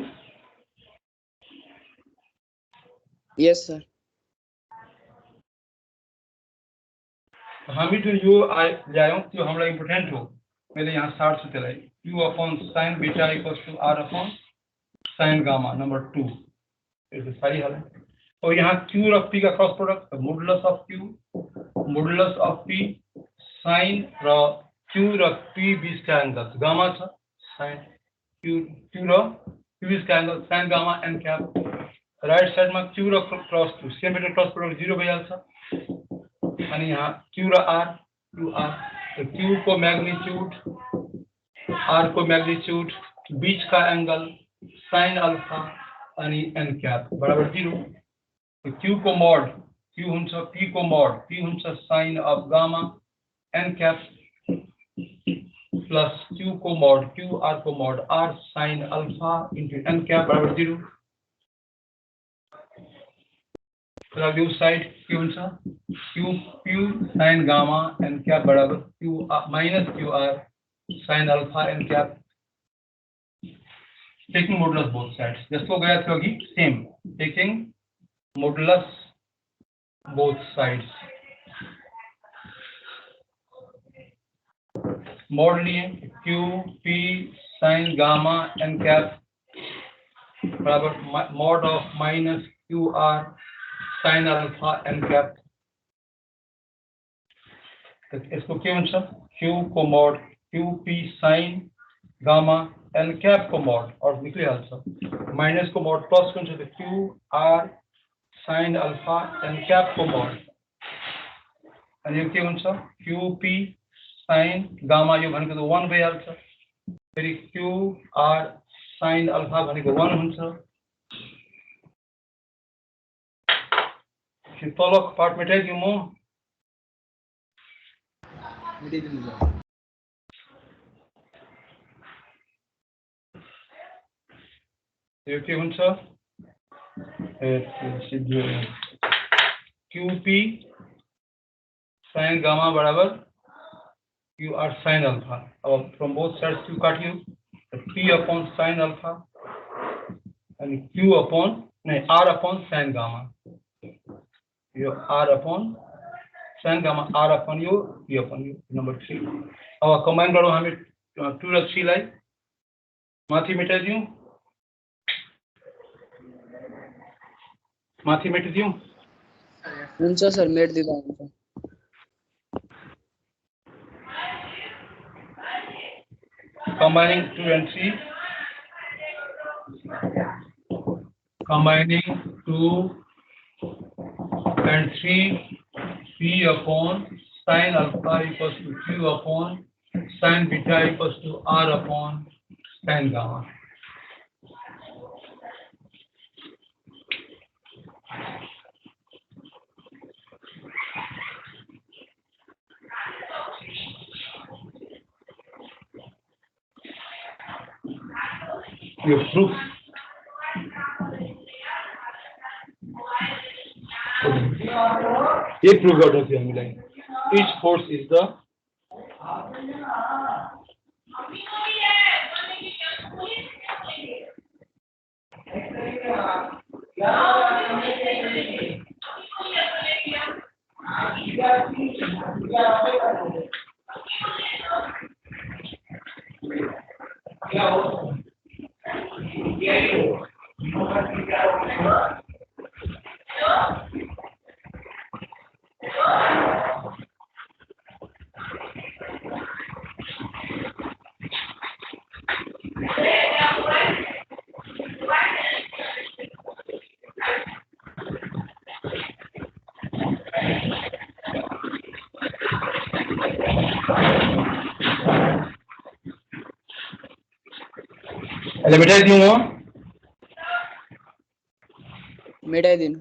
Speaker 4: yes sir
Speaker 3: हामी जो यो ल्यायौं त्यो हामीलाई important हो मैले यहाँ 60 से त्यसलाई q upon sin beta equals to r upon sin gamma number 2 ये सारी हाल है और यहाँ q और p का cross product modulus of p sin र q र p बीच का एंगल गामा छ sin q र p बीच का angle sin gamma n cap right side में q र क्रॉस 2 सेमी क्रॉस प्रोडक्ट 0 भइहाल्छ अनि यहाँ q र r तो q को मैग्नीट्यूड r को मैग्नीट्यूड बीच का एंगल sin अल्फा अनि n कैप बराबर 0 तो q को मॉड q हुन्छ p को मॉड p हुन्छ sin of gamma n cap plus q को मॉड q r को mod r sin alpha into n cap बराबर 0 अगली साइड q हुन्छ q sin gamma n cap बराबर q माइनस qr sin अल्फा n cap taking modulus both sides जस्तो गया थियो अघि same taking modulus both sides mod लिए q p sin gamma n cap बराबर mod of minus qr sin अल्फा n cap तो इसको क्या होगा q को mod qp sin gamma n cap को मॉड और निकले आल्सो माइनस को मॉड प्लस को तो q r sin अल्फा n कैप को मॉड अनि यो के हुन्छ qp sin गामा यो भनेको त 1 भइहाल्छ फेरि q r sin अल्फा भनेको 1 हुन्छ कि तलको पार्ट मेटाइदिउँ म
Speaker 2: मेटिदिनु सर
Speaker 3: यो के हुन्छ qp sin गामा बराबर qr sin अल्फा अब फ्रॉम बोथ साइड्स q काटियो p अपॉन sin अल्फा अनि q अपॉन नहीं r अपॉन sin गामा यो r upon sin gamma r upon यो p अपॉन यो नंबर 3 अब कम्बाइन गरौँ हामी 2 र 3 लाई माथि मेटाइदिउँ माथि मेटिदिउँ
Speaker 4: हुन्छ सर मेट दिँदा हुन्छ
Speaker 3: combining 2 and 3 combining 2 and 3 p upon sin alpha equals to q upon sin beta equals to r upon sin gamma your proof ये प्रूफ गर्नु थियो हामीलाई each force is the अहिले मेटाइदिउँ म
Speaker 4: मेटाइदिनु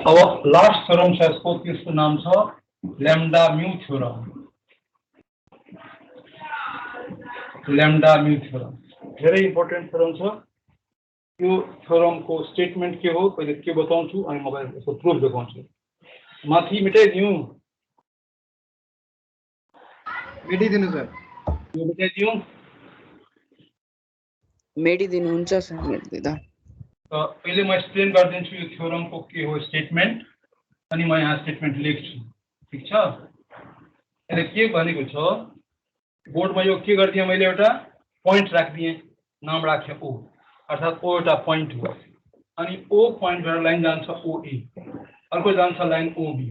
Speaker 3: अब लास्ट थ्योरम छ यसको त्यसको नाम छ lambda mu theorem lambda mu theorem धेरै इम्पोर्टेन्ट थ्योरम छ यो थ्योरम को स्टेटमेंट के हो पहिले के बताउँछु अनि म यसको प्रुफ देखाउँछु। माथि मेटाइदिउँ,
Speaker 2: मेटिदिनु सर।
Speaker 3: यो मेटाइदिउँ।
Speaker 4: मेटिदिनु हुन्छ सर, मेटिदिँदा।
Speaker 3: पहिले म एक्सप्लेन गरिदिन्छु यो थ्योरम को के हो स्टेटमेंट, अनि म यहाँ स्टेटमेंट लेख्छु। ठीक छ? यसले के भनेको छ, बोर्डमा यो के गरिदिएँ मैले, एउटा पोइन्ट राखिदिएँ, नाम राखेँ ओ, अर्थात् ओ एउटा पोइन्ट हो। अनि ओ पोइन्टबाट लाइन जान्छ ओए, अर्को जान्छ लाइन ओबी।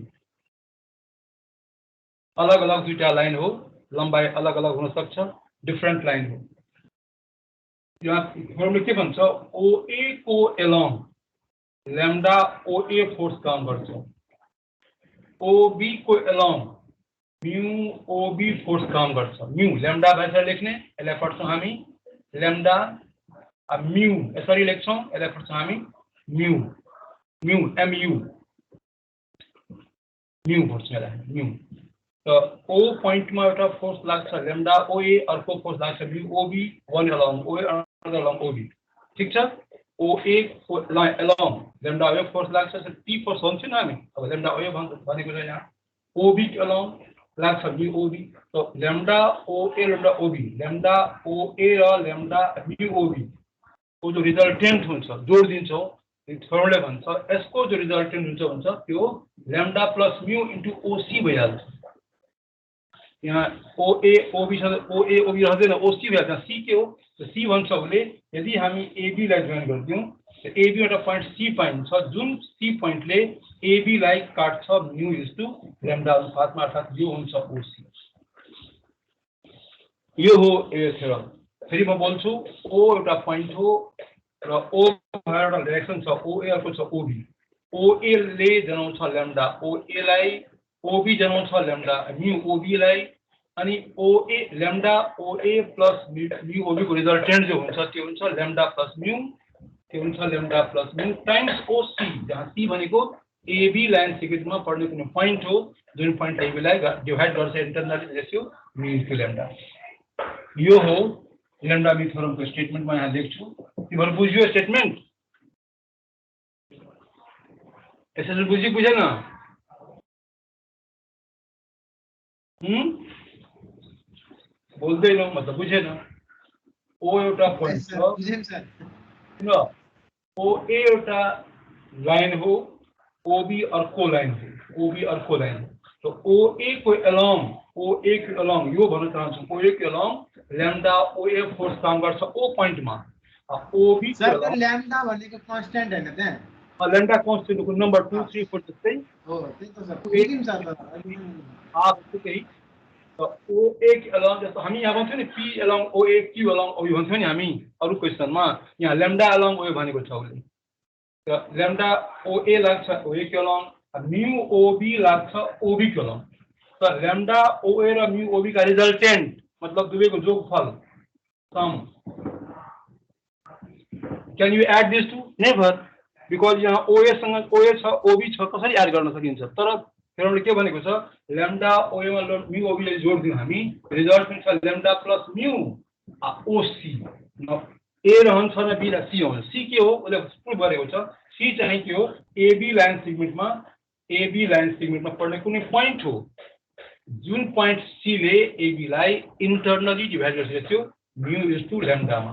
Speaker 3: अलग अलग दुईटा लाइन हो, लम्बाइ अलग अलग हुन सक्छ, डिफरेन्ट लाइन हो। यहाँ थ्योरमले के भन्छ, ओए को एलोङ ल्याम्डा ओए फोर्स काम गर्छ, ओबी को एलोङ म्यू ओबी फोर्स काम गर्छ। म्यू ल्याम्डा भनेर लेख्ने, यसलाई पढ्छौँ हामी ल्याम्डा, म्यू यसरी लेख्छौँ, यसलाई पढ्छौँ हामी म्यू, म्यू एमयू, म्यू पढ्छौँ यसलाई म्यू। तो ओ पॉइंट में एउटा फोर्स लाग्छ ल्याम्डा ओए, अर्को फोर्स लाग्छ म्यू ओबी, वन एलोङ ओए अनदर एलोङ ओबी। ठीक छ? ओए एलोङ ल्याम्डा ओए फोर्स लाग्छ, टी फोर्स भन्छौँ न हामी, अब ल्याम्डा ओए भनेको छ यहाँ। ओबी एलोङ लाग्छ म्यू ओबी, तो ल्याम्डा ओए ल्याम्डा ओबी, ल्याम्डा ओए र ल्याम्डा म्यू ओबी को जो रिजल्टेन्ट हुन्छ जोड दिन्छौँ, थ्योरमले भन्छ यसको जो रिजल्टेन्ट हुन्छ त्यो ल्याम्डा प्लस म्यू इन्टु ओसी भइहाल्छ। यहाँ ओए ओबी छ, ओए ओबी रहँदैन, ओसी भइहाल्छ। सी के हो, सी भन्छ उसले, यदि हामी एबीलाई जोइन गरिदिउँ एबी एउटा पोइन्ट सी पाइन्छ, जुन सी पोइन्टले एबीलाई काट्छ म्यू इज टू ल्याम्डा अनुपातमा, अर्थात् यो हुन्छ ओसी। यो हो ए थ्योरम। फेरि म बोल्छु, ओ एउटा पोइन्ट हो र ओ एउटा डाइरेक्सन छ, ओए अर्को छ ओबी। ओए ले जनाउँछ ल्याम्डा ओएलाई, ओबी जनाउँछ ल्याम्डा म्यू ओबीलाई, अनि ओए ल्याम्डा ओए प्लस म्यू ओबी को रिजल्टेन्ट जो हुन्छ त्यो हुन्छ ल्याम्डा प्लस म्यू, त्यो हुन्छ ल्याम्डा प्लस म्यू टाइम्स ओसी, जहाँ सी भनेको एबी लाइन सिक्वेन्समा पढ्ने कुनै पोइन्ट हो, जुन पोइन्ट एबीलाई डिभाइड गर्छ इन्टरनली, त्यसो म्यू इन्टु ल्याम्डा। यो हो ल्याम्डा म्यू थ्योरमको स्टेटमेन्ट। म यहाँ लेख्छु, तिमीहरू बुझ्यो स्टेटमेन्ट? यसरी बुझेन? बोल्दैनौ, मतलब बुझेन। ओ एउटा पोइन्ट छ,
Speaker 2: बुझेन सर।
Speaker 3: ल ओए एउटा लाइन हो, ओबी अर्को लाइन हो, ओबी अर्को लाइन हो, तो ओए को एलोङ, ओए को एलोङ यो भन्न चाहन्छु, ओए को एलोङ ल्याम्डा ओए फोर्स काम गर्छ ओ पोइन्टमा, ओबी को एलोङ
Speaker 2: ल्याम्डा भनेको कन्स्ट्यान्ट हैन त्यहाँ,
Speaker 3: ल्याम्डा कन्स्टेन्टको नम्बर 2 3 4 जस्तै
Speaker 2: हो त्यही त सर, बुझिदिम सर।
Speaker 3: त्यही ओए एलोङ, जस्तो हामी यहाँ भन्छौँ नि पी एलोङ ओए, क्यू एलोङ ओए भन्छौँ नि हामी अरू क्वेसनमा, यहाँ ल्याम्डा एलोङ ओए भनेको छ उसले। ल्याम्डा ओए लाग्छ ओए को एलोङ, म्यू ओबी लाग्छ ओबी को एलोङ। त ल्याम्डा ओए र म्यू ओबी का रिजल्टेन्ट मतलब दुवैको जोगफल sum, can you add this two? Never, because यहाँ ओए सँग ओए छ ओबी छ, कसरी एड गर्न सकिन्छ? तर थ्योरमले के भनेको छ, ल्याम्डा ओएमा म्यू ओबीले जोड दिउँ हामी, रिजल्टेन्ट छ ल्याम्डा प्लस म्यू ओसी, ए रहन्छ न बी र सी हुन्छ। सी के हो उसले प्रुभ गरेको छ, सी चाहिँ के हो, एबी लाइन सेगमेन्टमा पर्ने कुनै पोइन्ट हो, जुन पोइन्ट सी ले एबी लाई इन्टरनली डिभाइड गरिसकेको थियो म्यू इज टू ल्याम्डामा,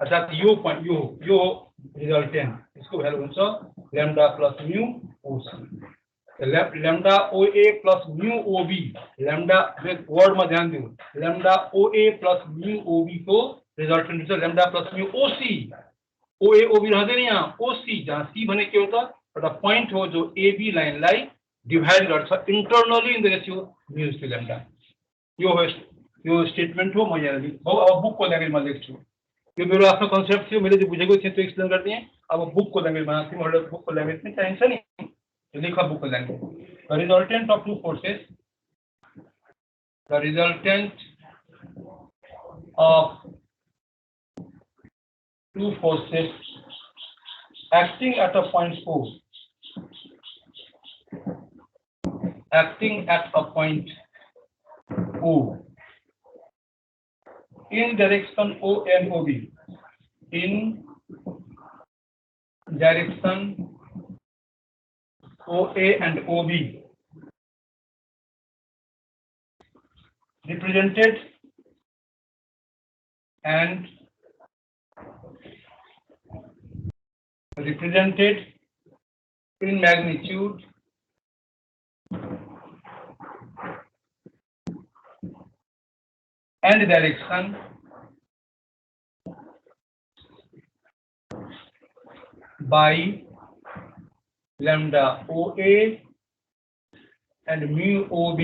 Speaker 3: अर्थात् यो पोइन्ट यो रिजल्टेन्ट, यसको भ्यालु हुन्छ ल्याम्डा प्लस म्यू ओसी। ल्याम्डा ओए प्लस म्यू ओबी, ल्याम्डा वर्डमा ध्यान दिउँ, ल्याम्डा ओए प्लस म्यू ओबी को रिजल्टेन्ट हुन्छ ल्याम्डा प्लस म्यू ओसी। ओए ओबी रहँदैन यहाँ, ओसी, जहाँ सी भने के हो त, एउटा पोइन्ट हो जो एबी लाइनलाई डिभाइड गर्छ internally in the ratio mu to lambda. यो स्टेटमेन्ट हो। म यहाँ अब बुकको ल्याङ्ग्वेजमा लेख्छु, यो मेरो आफ्नो कन्सेप्ट थियो, मैले जो बुझेको थिएँ त्यो एक्सप्लेन गरिदिएँ। अब बुकको ल्याङ्ग्वेजमा, तिमीहरूलाई बुकको ल्याङ्ग्वेज पनि चाहिन्छ नि, लेख बुकको language. The resultant of two forces, the resultant of two forces acting at a point O, acting at a point O in direction O and OB, in direction OA and OB represented in magnitude and direction by lambda OA and mu OB.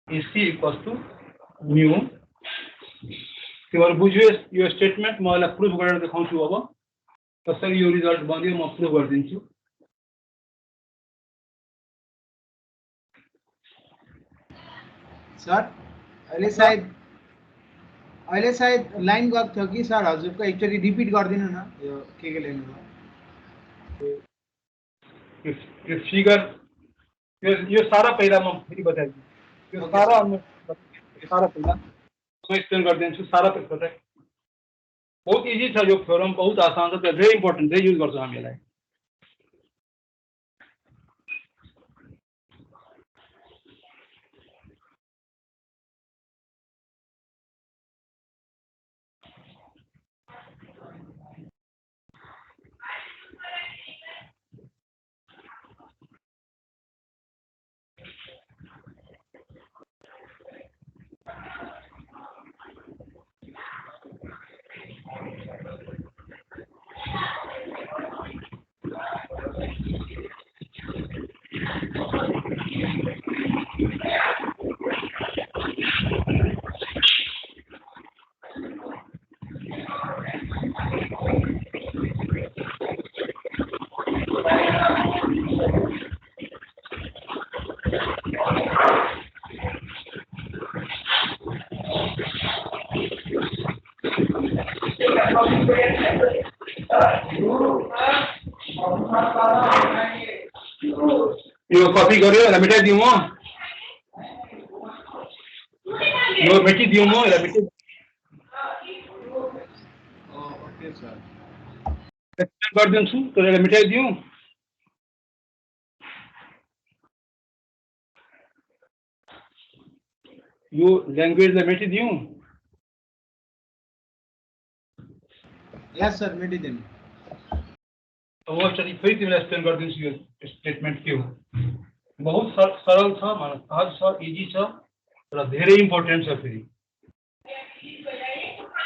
Speaker 3: AC equals to mu. तिम्रो बुझ्यो यो statement मलाई proof गरेर देखाउँछु अब कसरी यो result बन्यो म proof गरिदिन्छु
Speaker 2: सर अहिले सायद लाइन गएको थियो कि सर हजुरको एकचोटि रिपिट गरिदिनु न यो के लेख्नुभयो
Speaker 3: यो फिगर यो सारा पहिला म फेरि बताइदिन्छु यो सारा पहिला म एक्सप्लेन गरिदिन्छु सारा पहिला बहुत इजी छ यो थ्योरम बहुत आसान छ भेरी इम्पोर्टेन्ट धेरै युज गर्छौँ हामी यसलाई यो कपी गर्यो यसलाई मेटाइदिउँ म यो मेटिदिउँ म यसलाई मेटि
Speaker 2: ओके सर
Speaker 3: गरिदिन्छु तर यसलाई मेटाइदिउँ यो ल्याङ्ग्वेजलाई मेटिदिउँ
Speaker 2: यस सर मेटिदिनु
Speaker 3: अब फेरि तिमीलाई एक्सप्लेन गरिदिन्छु यो स्टेटमेन्ट के हो बहुत सरल छ सहज छ इजी छ र धेरै इम्पोर्टेन्ट छ फेरि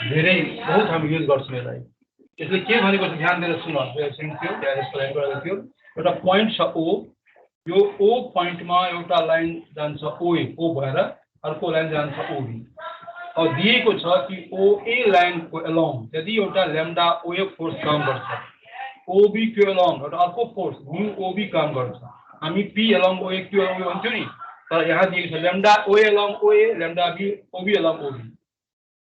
Speaker 3: धेरै बहुत हामी युज गर्छौँ यसलाई यसले के भनेको छ ध्यान दिएर सुन्नुहोस् थियो एउटा पोइन्ट छ ओ यो ओ पोइन्टमा एउटा लाइन जान्छ ओए ओ भएर अर्को लाइन जान्छ ओबी अब दिएको छ कि ओए लाइनको एलोङ यदि एउटा ल्याम्डा ओए फोर्स काम गर्छ ओबी क्यू एलोङ एउटा अर्को फोर्स म्यू ओबी काम गर्छ हामी पी एलोङ ओए क्यू एलोङ भन्थ्यौँ नि तर यहाँ दिएको छ ल्याम्डा ओए एलोङ ओए ल्याम्डा बी ओबी एलोङ ओबी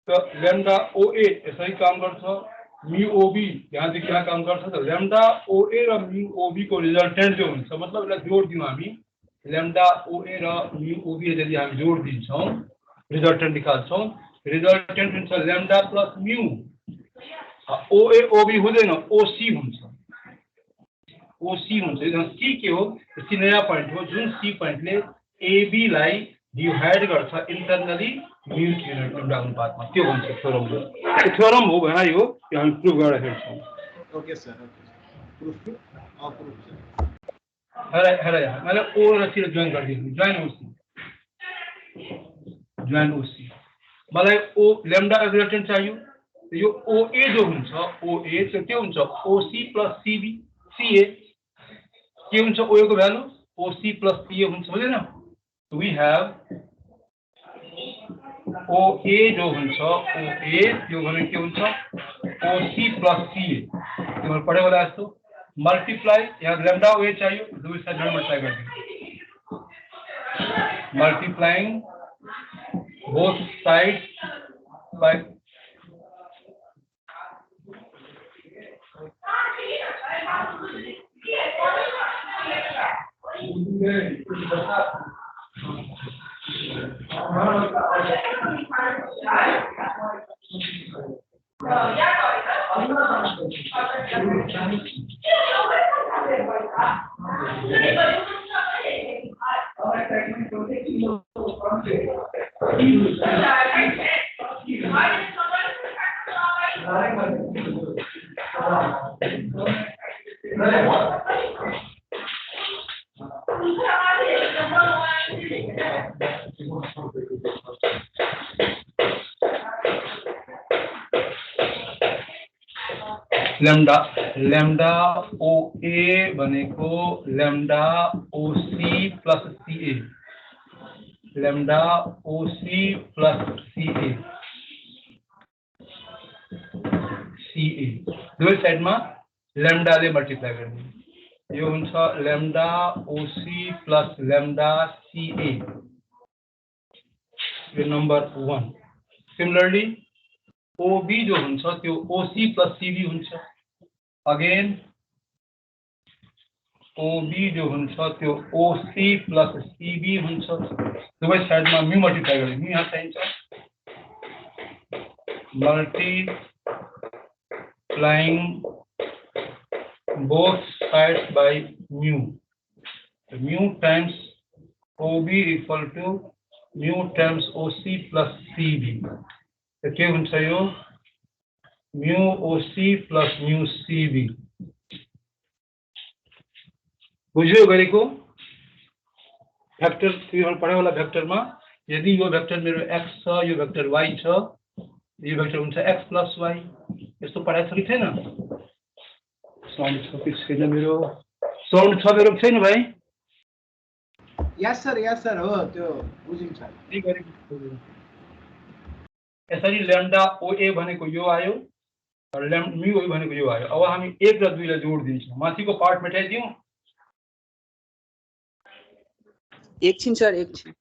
Speaker 3: त ल्याम्डा ओए यसरी काम गर्छ म्यू ओबी यहाँदेखि यहाँ काम गर्छ त ल्याम्डा ओए र म्यू ओबी को रिजल्टेन्ट जो हुन्छ मतलब यसलाई जोड दिउँ हामी ल्याम्डा ओए र म्यू ओबी यदि हामी जोड दिन्छौँ रिजल्टेन्ट निकाल्छौँ रिजल्टेन्ट हुन्छ ल्याम्डा प्लस म्यू ओए ओबी हुँदैन ओसी हुन्छ ओसी हुन्छ सी के हो सी नयाँ पोइन्ट हो जुन सी पोइन्टले एबी लाई डिवाइड गर्छ इन्टरनली म्यु युनिट लैम्डा अनुपातमा त्यो भन्छ थ्योरम हो। त्यो थ्योरम हो भनेर यो हामी प्रुभ गरेर छौँ।
Speaker 2: Okay sir, proof to a proof sir.
Speaker 3: हेर यार मैले ओ र सी जोइन गरिदिनु, जोइन ओसी मलाई ओ लैम्डा इक्विभ्यालेन्ट चाहियो। यो ओए जो हुन्छ ओए चाहिँ के हुन्छ ओसी प्लस सीबी सीए के हुन्छ ओए को भ्यालु ओसी प्लस सीए हुन्छ हुँदैन। वी हैव ओए जो हुन्छ ओए त्यो भने के हुन्छ ओसी प्लस सीए त्यो पढे होला जस्तो मल्टीप्लाई यहाँ लैम्डा ओए चाहियो दुई साइड मल्टीप्लाई कर दिनु multiplying both sides by lambda lambda ओए बनेको lambda OC plus CA lambda OC plus CA CA दुई साइड में लैम्डा ले मल्टीप्लाई करनी यो हुन्छ lambda OC plus lambda CA यो नंबर 1। सिमिलरली ओबी जो हुन्छ त्यो ओसी प्लस सीबी हुन्छ। अगेन ओबी जो हुन्छ त्यो ओसी प्लस सीबी हुन्छ। दुवै साइडमा म्यू मल्टीप्लाई गर्ने म्यू यहाँ चाहिन्छ multiplying both sides by mu mu times OB equal to mu times OC plus CB के हुन्छ यो mu OC plus mu CB बुझ्यो गरेको भेक्टर त्यो पढाइ वाला भेक्टर में यदि यो भेक्टर मेरो x छ यो भेक्टर y छ यो भेक्टर हुन्छ x प्लस y यस्तो पढाइ छ कि छैन साउन्ड छ कि छैन मेरो साउन्ड छ मेरो छैन भाइ
Speaker 2: यस सर हो त्यो बुझिन्छ
Speaker 3: के गरेको यसरी लैम्डा ओए भनेको यो आयो र म्यू ओए भनेको यो आयो। अब हामी 1 र 2 लाई जोड दिन्छौं माथिको पार्ट मेटाइदियौ
Speaker 4: एकछिन सर एकछिन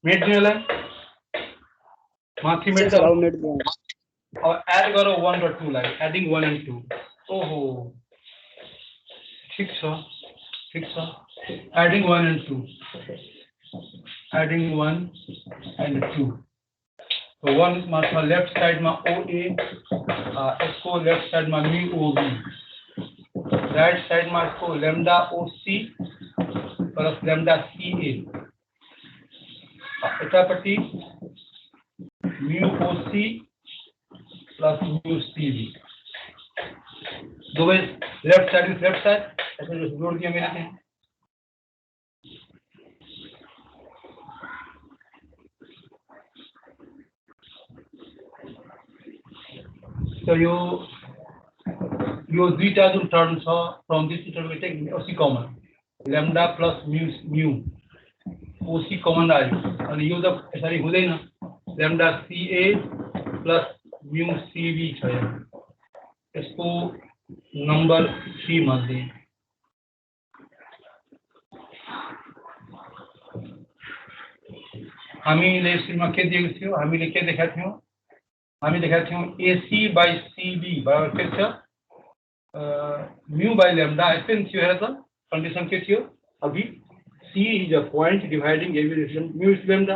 Speaker 3: मेट दिनलाई माथि मेट
Speaker 4: सर अब मेट दिनु
Speaker 3: अब एड गरौ 1 र 2 लाई एडिङ 1 एन्ड 2 ओहो ठीक छ एडिङ 1 एन्ड 2 एडिङ 1 एन्ड 2 तो 1 माथि लेफ्ट साइड में ओए इसको लेफ्ट साइड में म्यू ओबी राइट साइड में इसको lambda OC plus lambda CA यतापट्टि mu OC plus mu CB दोवे लेफ्ट साइड ऐसे जोड़ दिया मैंने थे। तो यो दुईटा जुन टर्म छ from this term we take OC common lambda plus mu OC common आयो अनि यो त यसरी हुँदैन lambda CA plus mu CB छ यसको नंबर 3 मध्ये हामीले यसमा के दिएको थियो, हामीले के देखाएको थियौँ, हामी देखाएको थियौँ एसी बाई सिबी बराबर के छ म्यू बाई ल्याम्डा। यस्तै थियो हेर त, कन्डिसन के थियो अघि, C is a point dividing AB relation mu is lambda,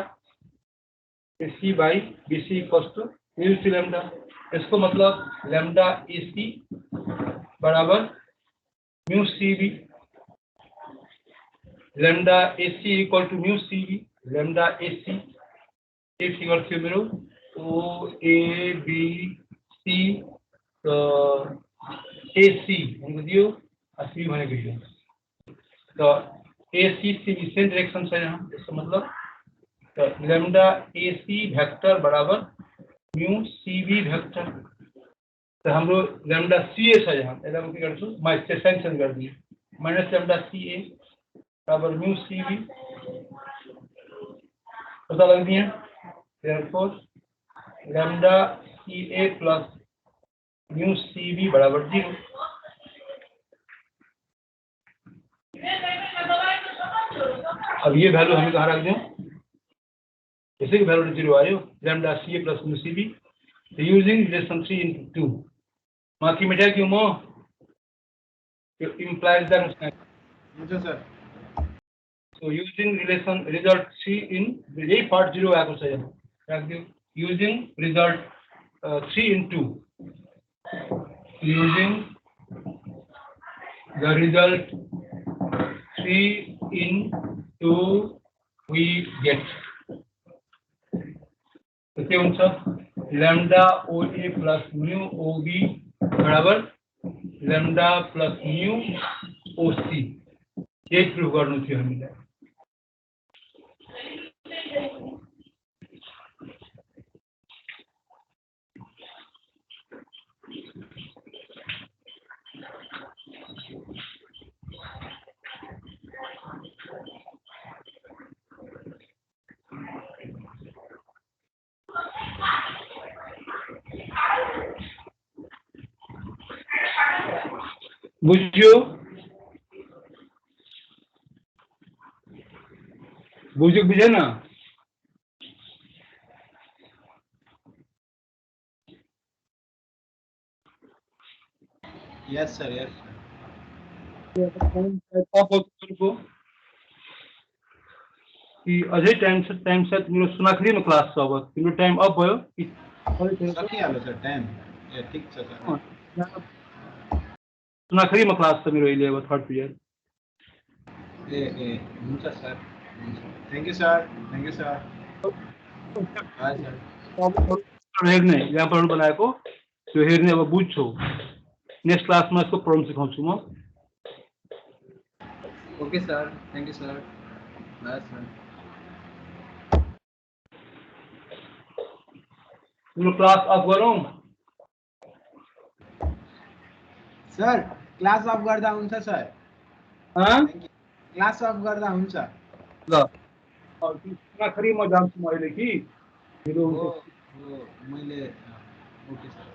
Speaker 3: AC by BC equals to mu is lambda. इसको मतलब लैम्डा एसी बराबर mu CB, lambda AC equal to mu CB, lambda AC एक figure थियो मेरो ओ A B C AC भनेको दियो, सी भनेको यो त एसी सीबी सेम डाइरेक्सन छ यहाँ। यसको मतलब लैम्डा एसी वेक्टर बराबर म्यू सीबी वेक्टर। तो हाम्रो लैम्डा सीए छ यहाँ, यसलाई म के गर्छु सेंक्सन गरिदिए माइनस लैम्डा सीए बराबर म्यू सीबी पता लग दिए। Therefore lambda CA plus mu CB बराबर 0। अब ये वैल्यू हमें कहाँ रख दें, जैसे कि वैल्यू 0 आ रही हो lambda CA plus mu CB using relation 3 into 2 माकी मिटा क्यों मो implies that
Speaker 2: हुन्छ sir.
Speaker 3: so using relation result 3 in यही पार्ट 0 आएको छ यहाँ राख दियो using result 3 into using the result 3 into we get तो क्या हुन्छ लैम्डा ओ ए प्लस म्यू ओ बी बराबर लैम्डा प्लस म्यू ओ सी यही प्रूफ गर्नु थियो हामीलाई। बुझ्यो बुझ्यो बुझेन
Speaker 2: यस सर यस
Speaker 3: कि अझै टाइम साथ मेरो सुनाखरीमा क्लास छ। अब तिम्रो टाइम अफ भयो
Speaker 2: सकिहाल्यो सर टाइम। ए ठिक छ सर।
Speaker 3: सुनाखरीमा क्लास छ मेरो अहिले अब थर्ड पिरियड।
Speaker 2: ए हुन्छ सर। Thank you sir. Thank you sir. Bye sir.
Speaker 3: हेर्ने यहाँ बनाएको त्यो हेर्ने अब बुझ्छौ। नेक्स्ट क्लासमा यसको प्रब्लम सिकाउँछु म।
Speaker 2: Okay sir. Thank you sir. Bye sir.
Speaker 3: तिम्रो क्लास अफ गरौँ
Speaker 2: सर? क्लास अफ गर्दा हुन्छ सर? क्लास अफ गर्दा हुन्छ?
Speaker 3: ल सुनाखरी म जान्छु म अहिले कि
Speaker 2: मैले ओके सर।